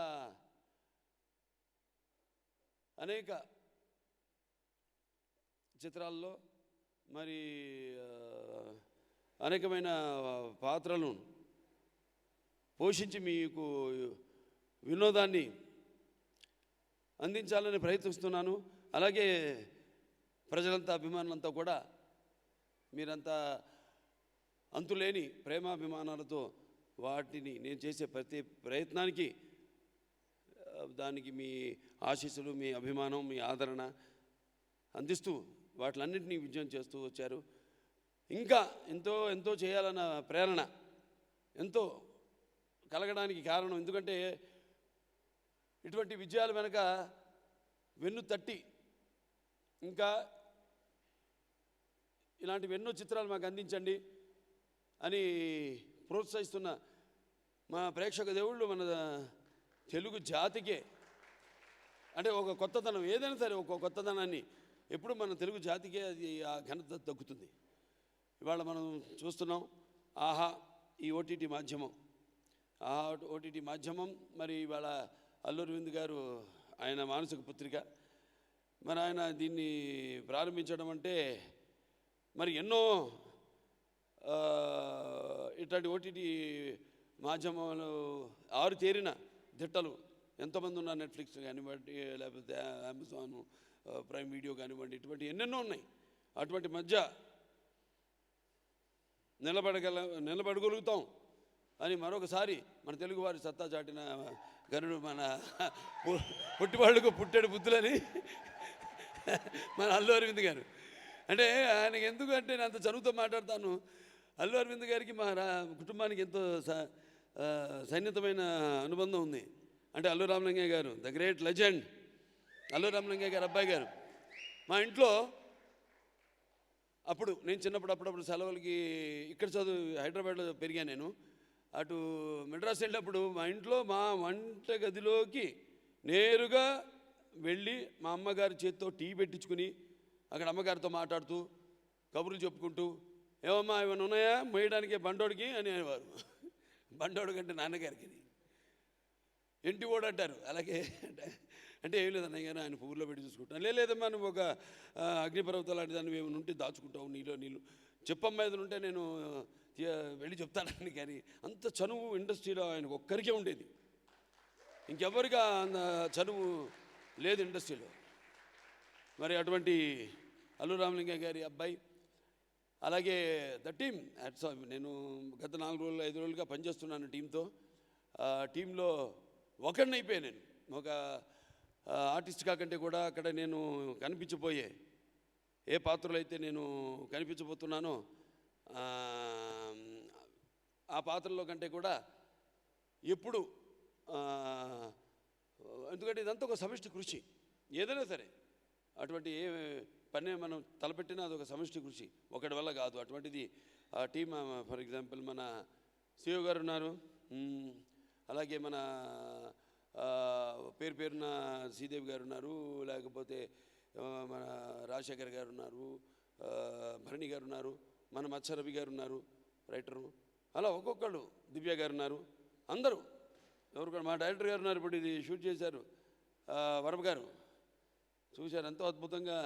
అనేక చిత్రాల్లో మరి అనేకమైన పాత్రలను పోషించి మీకు వినోదాన్ని అందించాలని ప్రయత్నిస్తున్నాను. అలాగే ప్రజలంతా, అభిమానులంతా కూడా మీరంతా అంతులేని ప్రేమాభిమానాలతో వాటిని నేను చేసే ప్రతి ప్రయత్నానికి దానికి మీ ఆశీస్సులు, మీ అభిమానం, మీ ఆదరణ అందిస్తూ వాటిలన్నింటినీ విజయం చేస్తూ వచ్చారు. ఇంకా ఎంతో చేయాలన్న ప్రేరణ ఎంతో కలగడానికి కారణం, ఎందుకంటే ఇటువంటి విజయాల వెనక వెన్ను తట్టి ఇంకా ఇలాంటివి ఎన్నో చిత్రాలు మాకు అందించండి అని ప్రోత్సహిస్తున్న మా ప్రేక్షక దేవుళ్ళు మన తెలుగు జాతికే, అంటే ఒక కొత్తదనం ఏదైనా సరే ఒక కొత్తదనాన్ని ఎప్పుడు మన తెలుగు జాతికే అది ఆ ఘనత దక్కుతుంది. ఇవాళ మనం చూస్తున్నాం ఆహా ఈ ఓటీటీ మాధ్యమం, ఆహా ఓటీటీ మాధ్యమం. మరి ఇవాళ అల్లు అరవింద్ గారు ఆయన మానసిక పుత్రిక, మరి ఆయన దీన్ని ప్రారంభించడం అంటే మరి ఎన్నో ఇట్లాంటి ఓటీటీ మాధ్యమాలు ఆరుతేరిన దిట్టలు ఎంతోమంది ఉన్నారు. నెట్ఫ్లిక్స్ కానివ్వండి, లేకపోతే అమెజాన్ ప్రైమ్ వీడియో కానివ్వండి, ఇటువంటి ఎన్నెన్నో ఉన్నాయి. అటువంటి మధ్య నిలబడగలుగుతాం అని మరొకసారి మన తెలుగువారి సత్తా చాటిన గనుడు మన పుట్టివాళ్ళకు పుట్టెడు బుద్ధులని మన అల్లు అరవింద్ గారు. అంటే ఆయనకి ఎందుకంటే నేను అంత చదువుతో మాట్లాడతాను. అల్లు అరవింద్ గారికి మా కుటుంబానికి ఎంతో సన్నిహితమైన అనుబంధం ఉంది. అంటే అల్లు రామలింగయ్య గారు, the great legend Allu Ramalingaiah గారు అబ్బాయి గారు. మా ఇంట్లో అప్పుడు నేను చిన్నప్పుడు అప్పుడప్పుడు సెలవులకి ఇక్కడ హైదరాబాద్లో పెరిగాను నేను. అటు మెడ్రాస్ వెళ్ళినప్పుడు మా ఇంట్లో మా వంటగదిలోకి నేరుగా వెళ్ళి మా అమ్మగారి చేతితో టీ పెట్టించుకుని అక్కడ అమ్మగారితో మాట్లాడుతూ కబుర్లు చెప్పుకుంటూ, ఏమమ్మా ఏమైనా ఉన్నాయా మోయడానికి బండోడికి అని అనేవారు. బండోడు కంటే నాన్నగారికి. ఎంటివాడు అంటారు. అలాగే అంటే ఏం లేదన్న కానీ ఆయన ఊర్లో పెట్టి చూసుకుంటాను. లేదమ్మా నువ్వు ఒక అగ్నిపర్వతం లాంటి దాన్ని ఏమైనా ఉంటే దాచుకుంటావు నీళ్ళు చెప్పమ్మ ఏదైనా ఉంటే నేను వెళ్ళి చెప్తానని. కానీ అంత చనువు ఇండస్ట్రీలో ఆయనకు ఒక్కరికే ఉండేది, ఇంకెవరిగా అంత చనువు లేదు ఇండస్ట్రీలో. మరి అటువంటి అల్లు రామలింగ గారి అబ్బాయి, అలాగే ద టీమ్ నేను గత 4 రోజులు 5 రోజులుగా పనిచేస్తున్నాను టీంతో. టీంలో ఒకడిని అయిపోయాను నేను. ఒక ఆర్టిస్ట్ కాకంటే కూడా అక్కడ నేను కనిపించబోయే ఏ పాత్రలో అయితే నేను కనిపించబోతున్నానో ఆ పాత్రలో కంటే కూడా ఎప్పుడు, ఎందుకంటే ఇదంతా ఒక సమిష్టి కృషి. ఏదైనా సరే అటువంటి ఏ పని మనం తలపెట్టినా అదొక సమిష్టి కృషి, ఒకటి వల్ల కాదు. అటువంటిది ఆ టీమ్, ఫర్ ఎగ్జాంపుల్ మన సిఓ గారు ఉన్నారు, అలాగే మన పేరున శ్రీదేవి గారు ఉన్నారు, లేకపోతే మన రాజశేఖర్ గారు ఉన్నారు, భరణి గారు ఉన్నారు, మన మత్సరవి గారు ఉన్నారు రైటరు, అలా ఒక్కొక్కళ్ళు, దివ్య గారు ఉన్నారు, అందరూ ఎవరు కూడా. మా డైరెక్టర్ గారు ఉన్నారు, ఇప్పుడు ఇది షూట్ చేశారు వరమ గారు, చూశారు ఎంతో అద్భుతంగా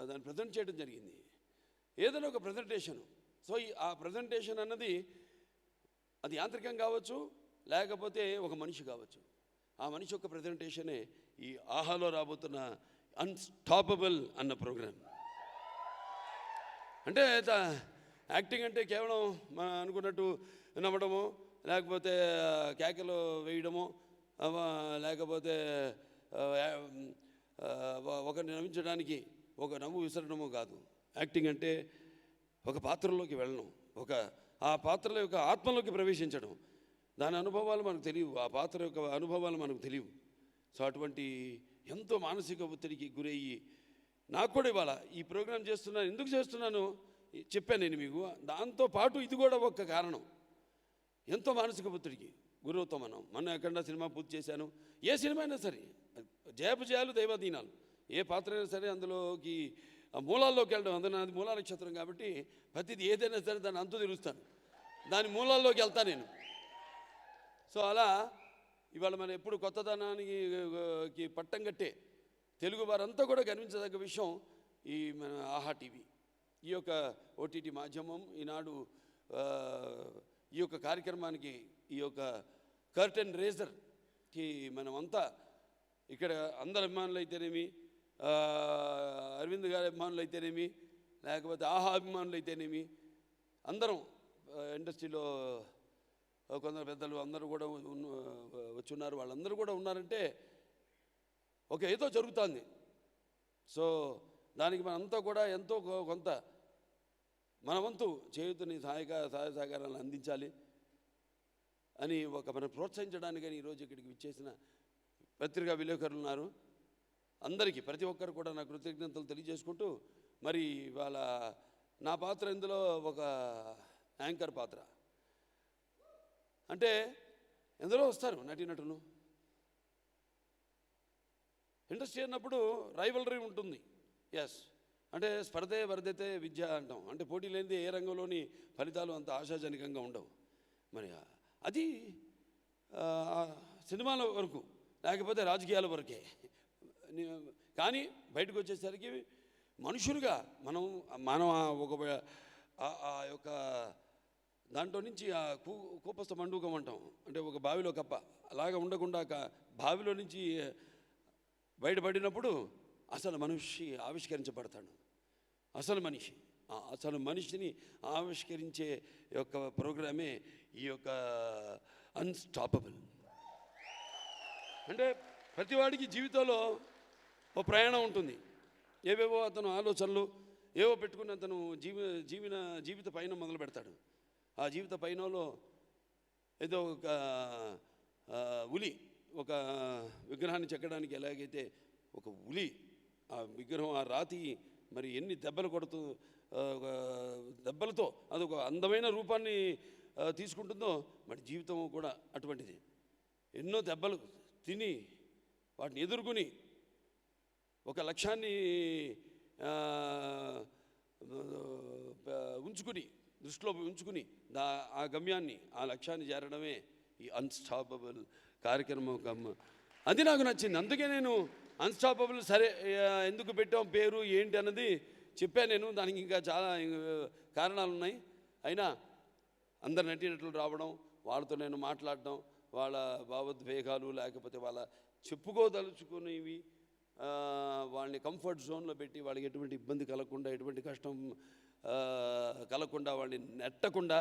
దాన్ని ప్రజెంట్ చేయడం జరిగింది. ఏదైనా ఒక ప్రజెంటేషను. సో ఆ ప్రజెంటేషన్ అన్నది అది యాంత్రికం కావచ్చు, లేకపోతే ఒక మనిషి కావచ్చు. ఆ మనిషి యొక్క ప్రజెంటేషనే ఈ ఆహాలో రాబోతున్న అన్స్టాపబుల్ అన్న ప్రోగ్రాం. అంటే యాక్టింగ్ అంటే కేవలం మనం అనుకున్నట్టు నవ్వడము, లేకపోతే కేకలు వేయడము, లేకపోతే ఒకరిని నవ్వించడానికి ఒక నవ్వు విసరడము కాదు. యాక్టింగ్ అంటే ఒక పాత్రలోకి వెళ్ళడం, ఆ పాత్రల యొక్క ఆత్మలోకి ప్రవేశించడం. దాని అనుభవాలు మనకు తెలియవు, ఆ పాత్ర యొక్క అనుభవాలు మనకు తెలియవు. సో అటువంటి ఎంతో మానసిక ఒత్తిడికి గురయ్యి నాకు కూడా ఇవాళ ఈ ప్రోగ్రాం చేస్తున్నాను. ఎందుకు చేస్తున్నాను చెప్పాను నేను మీకు. దాంతోపాటు ఇది కూడా ఒక కారణం. ఎంతో మానసిక ఒత్తిడికి గురవుతాం మనం అఖండ సినిమా పూర్తి చేశాను. ఏ సినిమా అయినా సరే జయాపజయాలు దైవాధీనాలు, ఏ పాత్ర అయినా సరే అందులోకి మూలాల్లోకి వెళ్ళడం. అందులో నాది మూలా నక్షత్రం కాబట్టి ప్రతిది ఏదైనా సరే దాన్ని అంతు తెలుస్తాను, దాని మూలాల్లోకి వెళ్తాను నేను. సో అలా ఇవాళ మనం ఎప్పుడు కొత్తదనానికి పట్టం కట్టే తెలుగు వారంతా కూడా గర్వించదగ్గ విషయం ఈ మన ఆహా టీవీ, ఈ యొక్క ఓటీటీ మాధ్యమం. ఈనాడు ఈ యొక్క కార్యక్రమానికి, ఈ యొక్క కర్టెన్ రేజర్కి మనమంతా ఇక్కడ అందరి అభిమానులు అయితేనేమి, అరవింద్ గారి అభిమానులు అయితేనేమి, లేకపోతే ఆహా అభిమానులు అయితేనేమి, అందరం ఇండస్ట్రీలో కొందరు పెద్దలు అందరూ కూడా వచ్చున్నారు. వాళ్ళందరూ కూడా ఉన్నారంటే ఒక ఏదో జరుగుతుంది. సో దానికి మనంతా కూడా ఎంతో కొంత మన వంతు చేయుతని సహాయ సహకారాలను అందించాలి అని మనం ప్రోత్సహించడానికని ఈరోజు ఇక్కడికి విచ్చేసిన పత్రికా విలేకరులు ఉన్నారు. అందరికీ ప్రతి ఒక్కరు కూడా నా కృతజ్ఞతలు తెలియజేసుకుంటూ, మరి వాళ్ళ నా పాత్ర ఇందులో ఒక యాంకర్ పాత్ర. అంటే ఎందులో వస్తారు నటీనటులు. ఇండస్ట్రీ అన్నప్పుడు రైవలరీ ఉంటుంది. ఎస్, అంటే స్పర్ధే వర్ధతే విద్య అంటాం. అంటే పోటీ లేనిది ఏ రంగంలోని ఫలితాలు అంత ఆశాజనకంగా ఉండవు. మరి అది సినిమాల వరకు, లేకపోతే రాజకీయాల వరకే. కానీ బయటకు వచ్చేసరికి మనుషులుగా మనం ఒక ఆ యొక్క దాంట్లో నుంచి ఆ కూపస్థ మండూకం అంటాం. అంటే ఒక బావిలో కప్ప అలాగా ఉండకుండా బావిలో నుంచి బయటపడినప్పుడు అసలు మనిషి ఆవిష్కరించబడతాడు. అసలు మనిషిని ఆవిష్కరించే యొక్క ప్రోగ్రామే ఈ యొక్క అన్స్టాపబుల్. అంటే ప్రతివాడికి జీవితంలో ఓ ప్రయాణం ఉంటుంది. ఏవేవో అతను ఆలోచనలు ఏవో పెట్టుకుని అతను జీవిత పయనం మొదలు పెడతాడు. ఆ జీవిత పయనంలో ఏదో ఒక ఉలి ఒక విగ్రహాన్ని చెక్కడానికి ఎలాగైతే ఒక ఉలి ఆ విగ్రహం ఆ రాతి మరి ఎన్ని దెబ్బలతో అదొక అందమైన రూపాన్ని తీసుకుంటుందో, మరి జీవితం కూడా అటువంటిది. ఎన్నో దెబ్బలు తిని వాటిని ఎదుర్కొని ఒక లక్ష్యాన్ని దృష్టిలో ఉంచుకుని ఆ గమ్యాన్ని, ఆ లక్ష్యాన్ని చేరడమే ఈ అన్స్టాపబుల్ కార్యక్రమం అది నాకు నచ్చింది. అందుకే నేను అన్స్టాపబుల్ సరే ఎందుకు పెట్టాం పేరు ఏంటి అన్నది చెప్పాను నేను. దానికి ఇంకా చాలా కారణాలు ఉన్నాయి. అయినా అందరు నటీనటులు రావడం, వాళ్ళతో నేను మాట్లాడడం, వాళ్ళ భావోద్వేగాలు లేకపోతే వాళ్ళ చెప్పుకోదలుచుకునేవి వాళ్ళని కంఫర్ట్ జోన్లో పెట్టి వాళ్ళకి ఎటువంటి ఇబ్బంది కలగకుండా, ఎటువంటి కష్టం కలగకుండా, వాళ్ళని నెట్టకుండా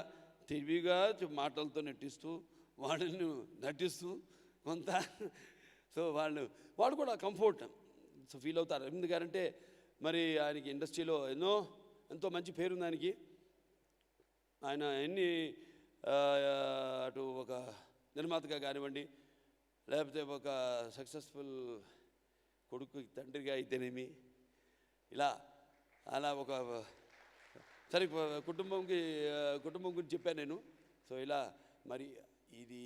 తెలివిగా మాటలతో నటిస్తూ వాళ్ళని నటిస్తూ కొంత సో వాళ్ళు కూడా కంఫర్ట్ సో ఫీల్ అవుతారు. ఎందుకంటే మరి ఆయనకి ఇండస్ట్రీలో ఎంతో మంచి పేరుంది ఆయనకి. ఆయన అటు ఒక నిర్మాతగా కానివ్వండి, లేకపోతే ఒక సక్సెస్ఫుల్ కొడుకు తండ్రిగా అయితేనేమి, అలా ఒక సరే కుటుంబం గురించి చెప్పాను నేను. సో ఇలా మరి ఇది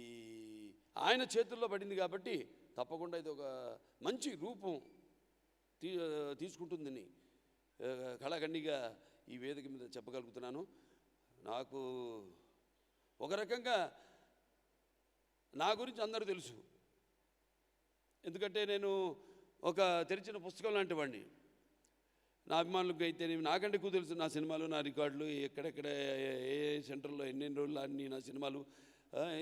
ఆయన చేతుల్లో పడింది కాబట్టి తప్పకుండా ఇది ఒక మంచి రూపం తీసుకుంటుందని కళాఖండిగా ఈ వేదిక మీద చెప్పగలుగుతున్నాను. నాకు ఒక రకంగా నా గురించి అందరూ తెలుసు. ఎందుకంటే నేను ఒక తెరిచిన పుస్తకం లాంటి వాడిని. నా అభిమానులకు అయితే నాకంటే ఎక్కువ తెలుసు నా సినిమాలు, నా రికార్డులు, ఎక్కడెక్కడ ఏ సెంటర్లో ఎన్నెన్ని రోజులు అన్నీ నా సినిమాలు,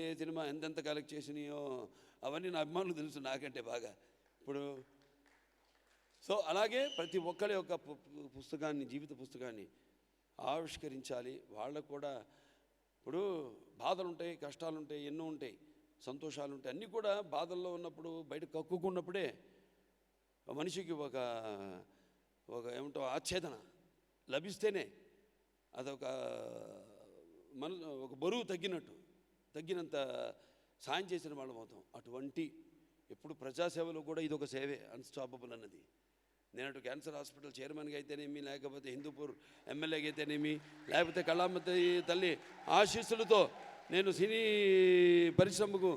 ఏ సినిమా ఎంతెంత కలెక్ట్ చేసినాయో అవన్నీ నా అభిమానులు తెలుసు నాకంటే బాగా. ఇప్పుడు సో అలాగే ప్రతి ఒక్కరి యొక్క పుస్తకాన్ని, జీవిత పుస్తకాన్ని ఆవిష్కరించాలి. వాళ్ళకు కూడా ఇప్పుడు బాధలు ఉంటాయి, కష్టాలు ఉంటాయి, ఎన్నో ఉంటాయి, సంతోషాలు ఉంటాయి. అన్నీ కూడా బాధల్లో ఉన్నప్పుడు బయట కక్కుకున్నప్పుడే మనిషికి ఒక ఏమంటో ఆచ్ఛేదన లభిస్తేనే అదొక ఒక బరువు తగ్గినంత సాయం చేసిన వాళ్ళం అవుతాం. అటువంటి ఎప్పుడు ప్రజాసేవలో కూడా ఇది ఒక సేవే అన్స్టాపబుల్ అన్నది. నేను అటు క్యాన్సర్ హాస్పిటల్ చైర్మన్గా అయితేనేమి, లేకపోతే హిందూపూర్ ఎమ్మెల్యేగా అయితేనేమి, లేకపోతే కళామతి తల్లి ఆశీస్సులతో నేను సినీ పరిశ్రమకు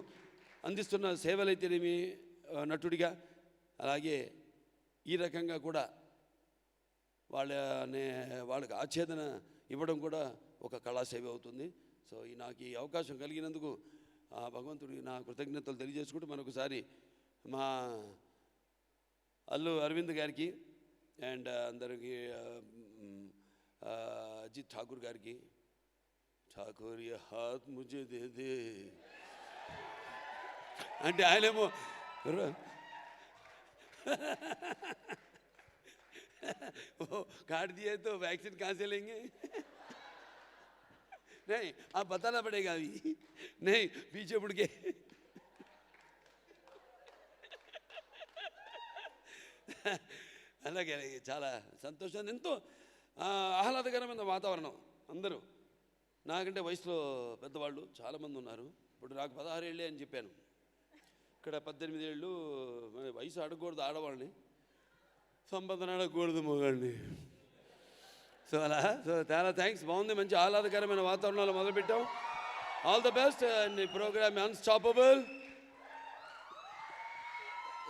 అందిస్తున్న సేవలైతేనేమి నటుడిగా, అలాగే ఈ రకంగా కూడా వాళ్ళకి ఆచ్ఛేదన ఇవ్వడం కూడా ఒక కళాసేవ అవుతుంది. సో నాకు ఈ అవకాశం కలిగినందుకు ఆ భగవంతుడికి నా కృతజ్ఞతలు తెలియజేసుకుంటూ మరొకసారి మా అల్లు అరవింద్ గారికి అండ్ అందరికీ అజిత్ ఠాకూర్ గారికి, ఠాకూర్ యే హాత్ ముझे दे दे అంటే ఆయనేమో काट दिए तो वैक्सीन कहाँ से लेंगे? नहीं, आप बताना पड़ेगा अभी. नहीं, पीछे मुड़ के అలాగే చాలా సంతోషం. ఎంతో ఆహ్లాదకరమైన వాతావరణం. అందరూ నాకంటే వయసులో పెద్దవాళ్ళు చాలామంది ఉన్నారు. ఇప్పుడు నాకు 16 ఏళ్ళే అని చెప్పాను. ఇక్కడ 18 ఏళ్ళు. వయసు అడగకూడదు ఆడవాళ్ళని, సంబంధం అడగకూడదు మగాళ్ళని. సో చాలా థ్యాంక్స్. బాగుంది, మంచి ఆహ్లాదకరమైన వాతావరణంలో మొదలుపెట్టాం. ఆల్ ద బెస్ట్ అండ్ ఈ ప్రోగ్రామ్ అన్స్టాపబుల్.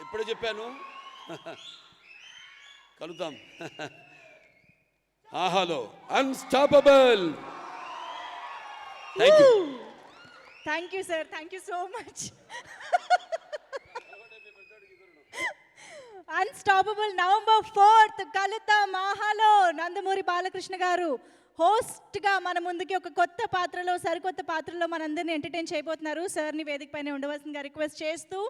ఇప్పుడే చెప్పాను, కలుద్దాం. ఆహాలో unstoppable. Thank you sir, thank you so much. Unstoppable November 4th కలుద్దాం ఆహాలో. నందమూరి బాలకృష్ణ గారు హోస్ట్గా మన ముందుకి ఒక కొత్త పాత్రలో, సరికొత్త పాత్రలో మనందరినీ ఎంటర్టైన్ చేయబోతున్నారు. సార్ని వేదిక పైన ఉండవలసిందిగా రిక్వెస్ట్ చేస్తూ,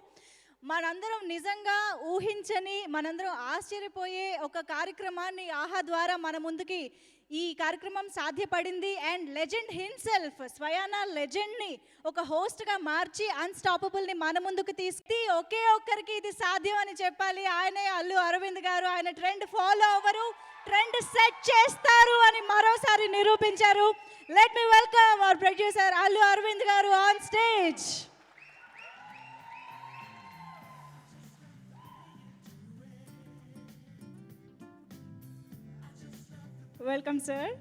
మనందరం నిజంగా ఊహించని, మనందరం ఆశ్చర్యపోయే ఒక కార్యక్రమాన్ని ఆహా ద్వారా మన ముందుకి ఈ కార్యక్రమం సాధ్యపడింది. అండ్ లెజెండ్ హిమ్సెల్ఫ్, స్వయానా లెజెండ్ని ఒక హోస్ట్గా మార్చి అన్స్టాపబుల్ని మన ముందుకు తీసుకు ఒకే ఒక్కరికి ఇది సాధ్యం అని చెప్పాలి. ఆయనే అల్లు అరవింద్ గారు. ఆయన ట్రెండ్ ఫాలో అవ్వరు, ట్రెండ్ సెట్ చేస్తారు అని మరోసారి నిరూపించారు. Let me welcome our producer Allu Aravind గారు ఆన్ స్టేజ్. Welcome sir.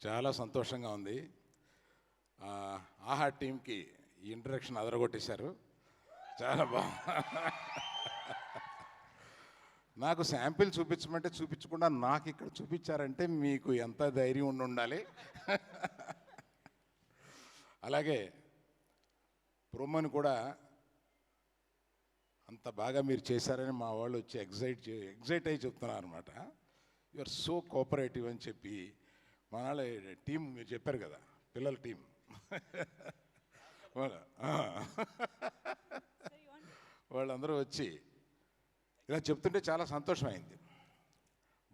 చాలా సంతోషంగా ఉంది. ఆహా టీంకి ఈ ఇంట్రడక్షన్ అదరగొట్టేశారు. చాలా బాగుంది. నాకు శాంపిల్ చూపించమంటే చూపించకుండా నాకు ఇక్కడ చూపించారంటే మీకు ఎంత ధైర్యం ఉండాలి. అలాగే ప్రోమోని కూడా అంత బాగా మీరు చేశారని మా వాళ్ళు వచ్చి ఎగ్జైట్ అయ్యి చెప్తున్నారు అనమాట. యు ఆర్ సో కోఆపరేటివ్ అని చెప్పి మన వాళ్ళ టీం మీరు చెప్పారు కదా, పిల్లల టీం వాళ్ళందరూ వచ్చి ఇలా చెప్తుంటే చాలా సంతోషమైంది.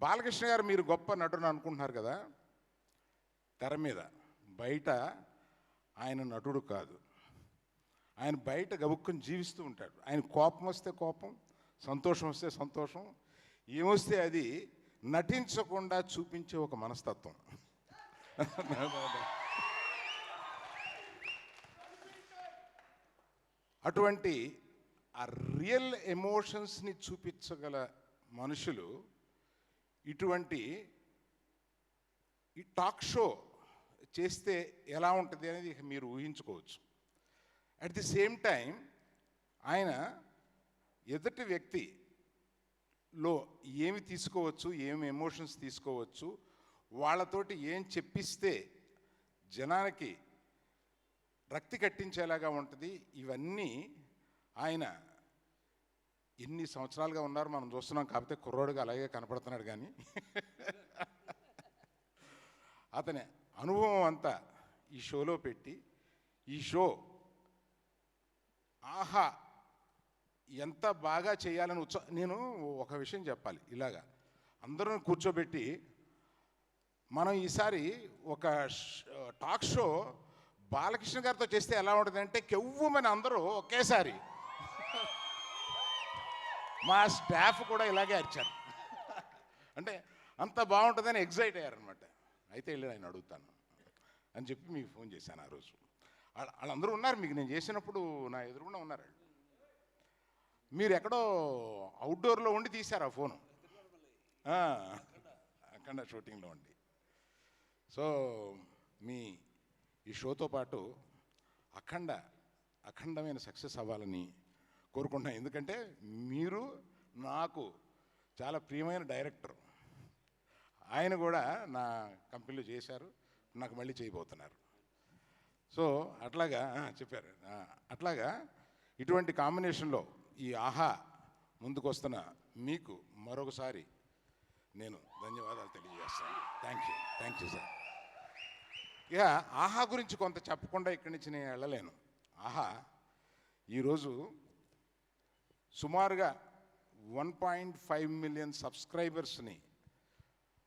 బాలకృష్ణ గారు మీరు గొప్ప నటుడు అనుకుంటున్నారు కదా, తెర మీద, బయట ఆయన నటుడు కాదు. ఆయన బయట గబుక్కుని జీవిస్తూ ఉంటాడు. ఆయన కోపం వస్తే కోపం, సంతోషం వస్తే సంతోషం, ఏమొస్తే అది నటించకుండా చూపించే ఒక మనస్తత్వం. అటువంటి ఆ రియల్ ఎమోషన్స్ని చూపించగల మనుషులు ఇటువంటి ఈ టాక్ షో చేస్తే ఎలా ఉంటుంది అనేది మీరు ఊహించుకోవచ్చు. అట్ ది సేమ్ టైం ఆయన ఎదుటి వ్యక్తిలో ఏమి తీసుకోవచ్చు, ఏమి ఎమోషన్స్ తీసుకోవచ్చు, వాళ్ళతోటి ఏం చెప్పిస్తే జనానికి రక్తి కట్టించేలాగా ఉంటుంది, ఇవన్నీ ఆయన ఎన్ని సంవత్సరాలుగా ఉన్నారు మనం చూస్తున్నాం. కాకపోతే కుర్రోడుగా అలాగే కనపడుతున్నాడు. కానీ అతని అనుభవం అంతా ఈ షోలో పెట్టి, ఈ షో ఆహా ఎంత బాగా చేయాలని నేను ఒక విషయం చెప్పాలి. ఇలాగా అందరూ కూర్చోబెట్టి మనం ఈసారి ఒక టాక్ షో బాలకృష్ణ గారితో చేస్తే ఎలా ఉంటుందంటే కెవ్వమని అందరూ ఒకేసారి, మా స్టాఫ్ కూడా ఇలాగే అరిచారు. అంటే అంత బాగుంటుందని ఎగ్జైట్ అయ్యారనమాట. అయితే వెళ్ళి ఆయన అడుగుతాను అని చెప్పి మీకు ఫోన్ చేశాను ఆ రోజు. వాళ్ళందరూ ఉన్నారు, మీకు నేను చేసినప్పుడు నా ఎదురుగుండా ఉన్నారు. మీరు ఎక్కడో అవుట్డోర్లో ఉండి తీశారు ఆ ఫోను, అఖండ షూటింగ్లో ఉండి. సో మీ ఈ షోతో పాటు అఖండమైన సక్సెస్ అవ్వాలని కోరుకుంటున్నాను. ఎందుకంటే మీరు నాకు చాలా ప్రియమైన డైరెక్టర్. ఆయన కూడా నా కంపెనీలో చేశారు, నాకు మళ్ళీ చేయబోతున్నారు. సో అట్లాగా చెప్పారు. అట్లాగా ఇటువంటి కాంబినేషన్లో ఈ ఆహా ముందుకు వస్తున్న మీకు మరొకసారి నేను ధన్యవాదాలు తెలియజేస్తాను. Thank you sir. ఇక ఆహా గురించి కొంత చెప్పకుండా ఇక్కడి నుంచి నేను వెళ్ళలేను. ఆహా ఈరోజు సుమారుగా 1.5 మిలియన్ సబ్స్క్రైబర్స్ని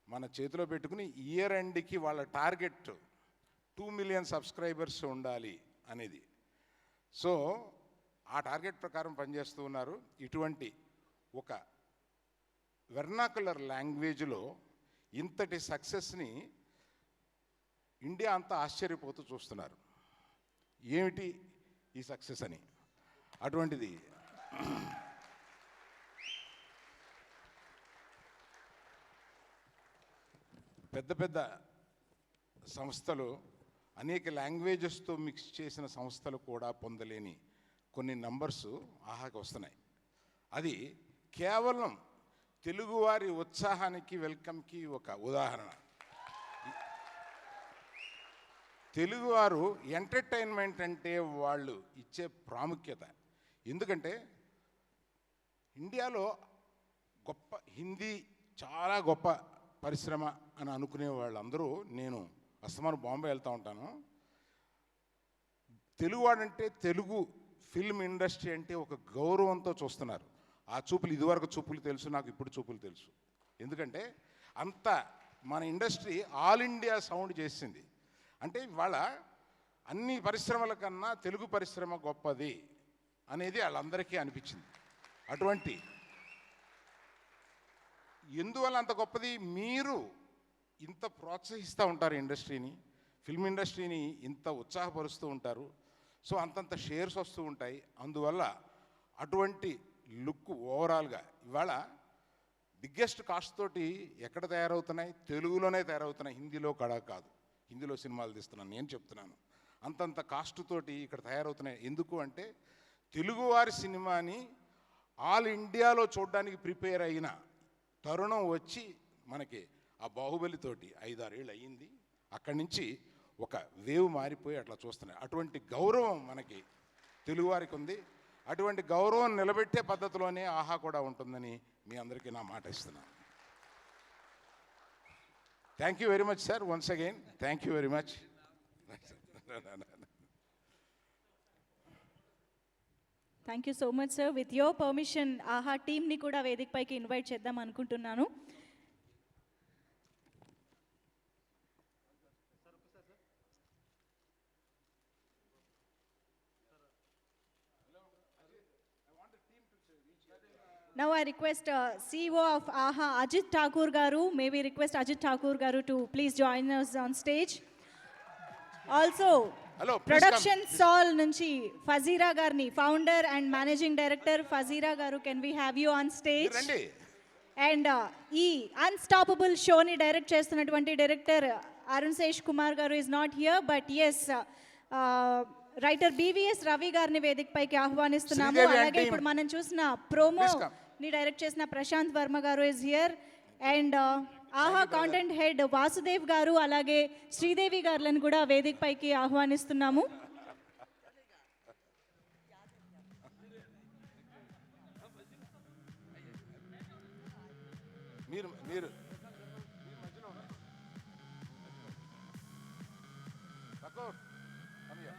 మన చేతిలో పెట్టుకుని ఇయర్ ఎండ్కి వాళ్ళ టార్గెట్ 2 మిలియన్ సబ్స్క్రైబర్స్ ఉండాలి అనేది. సో ఆ టార్గెట్ ప్రకారం పనిచేస్తూ ఉన్నారు. ఇటువంటి ఒక వెర్నాకులర్ లాంగ్వేజ్లో ఇంతటి సక్సెస్ని ఇండియా అంతా ఆశ్చర్యపోతూ చూస్తున్నారు. ఏమిటి ఈ సక్సెస్ అని. అటువంటిది పెద్ద పెద్ద సంస్థలు, అనేక లాంగ్వేజెస్తో మిక్స్ చేసిన సంస్థలు కూడా పొందలేని కొన్ని నంబర్స్ ఆహాకి వస్తున్నాయి. అది కేవలం తెలుగువారి ఉత్సాహానికి, వెల్కమ్కి ఒక ఉదాహరణ. తెలుగువారు ఎంటర్టైన్మెంట్ అంటే వాళ్ళు ఇచ్చే ప్రాముఖ్యత. ఎందుకంటే ఇండియాలో గొప్ప హిందీ చాలా గొప్ప పరిశ్రమ అని అనుకునే వాళ్ళందరూ, నేను అస్తమాను బాంబే వెళ్తూ ఉంటాను, తెలుగువాడంటే, తెలుగు ఫిల్మ్ ఇండస్ట్రీ అంటే ఒక గౌరవంతో చూస్తున్నారు. ఆ చూపులు, ఇదివరకు చూపులు తెలుసు, నాకు ఇప్పుడు చూపులు తెలుసు. ఎందుకంటే అంత మన ఇండస్ట్రీ ఆల్ ఇండియా సౌండ్ చేసింది. అంటే ఇవాళ అన్ని పరిశ్రమల కన్నా తెలుగు పరిశ్రమ గొప్పది అనేది వాళ్ళందరికీ అనిపించింది. అటువంటి ఎందువల్ల అంత గొప్పది, మీరు ఇంత ప్రోత్సహిస్తూ ఉంటారు ఇండస్ట్రీని, ఫిల్మ్ ఇండస్ట్రీని ఇంత ఉత్సాహపరుస్తూ ఉంటారు. సో అంతంత షేర్స్ వస్తూ ఉంటాయి. అందువల్ల అటువంటి లుక్ ఓవరాల్గా ఇవాళ బిగ్గెస్ట్ కాస్ట్ తోటి ఎక్కడ తయారవుతున్నాయి, తెలుగులోనే తయారవుతున్నాయి, హిందీలో కూడా కాదు. హిందీలో సినిమాలు తీస్తున్నాను నేను చెప్తున్నాను. అంతంత కాస్ట్ తోటి ఇక్కడ తయారవుతున్నాయి. ఎందుకు అంటే తెలుగువారి సినిమాని ఆల్ ఇండియాలో చూడడానికి ప్రిపేర్ అయిన తరుణం వచ్చి మనకి ఆ బాహుబలితోటి 5-6 ఏళ్ళు అయ్యింది. అక్కడి నుంచి ఒక వేవ్ మారిపోయి అట్లా చూస్తున్నాయి. అటువంటి గౌరవం మనకి తెలుగువారికి ఉంది. అటువంటి గౌరవం నిలబెట్టే పద్ధతిలోనే ఆహా కూడా ఉంటుందని మీ అందరికీ నా మాట ఇస్తున్నాను. Thank you very much sir. Once again thank you very much. Thank you so much sir. With your permission ఆహా టీమ్ని కూడా వేదికపైకి ఇన్వైట్ చేద్దాం అనుకుంటున్నాను. Now I request CEO of AHA, Ajit Thakur Garu. May we request Ajit Thakur Garu to please join us on stage. Also, Hello, please Production come. Sol nunchi Fazira Garni, founder and managing director. Fazira Garu, can we have you on stage? రండి. అండ్ ఈ అన్స్టాపబుల్ షోని డైరెక్ట్ చేస్తున్నటువంటి డైరెక్టర్ అరుణ్ శేష్ కుమార్ గారు is not here, but yes writer B V S Ravi గారిని వేదికపైకి ఆహ్వానిస్తున్నాము. శ్రీదేవి and అలాగే team. ఇప్పుడు మనం చూసిన ప్రోమో Please come. ని డైరెక్ట్ చేసిన ప్రశాంత్ వర్మ గారు ఇస్ హియర్. అండ్ ఆహా కాంటెంట్ హెడ్ వాసుదేవ్ గారు అలాగే శ్రీదేవి గారులను కూడా వేదికపైకి ఆహ్వానిస్తున్నాము. మీరు మీరు Thakur, come here.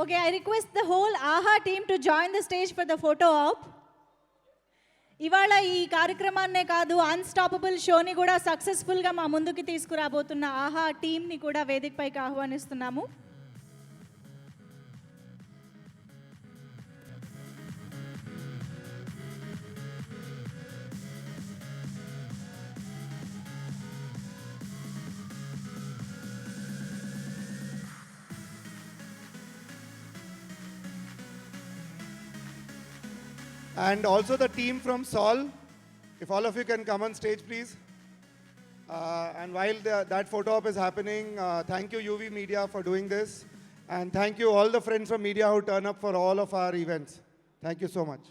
Okay, I request the whole AHA team to join the stage for the photo op. ఇవాళ ఈ కార్యక్రమాన్నే కాదు అన్స్టాపబుల్ షోని కూడా సక్సెస్ఫుల్గా మా ముందుకు తీసుకురాబోతున్న ఆహా టీమ్ని కూడా వేదికపైకి ఆహ్వానిస్తున్నాము. And also the team from Sol, if all of you can come on stage, please. And while that photo op is happening, thank you UV Media for doing this. And thank you all the friends from media who turn up for all of our events. Thank you so much.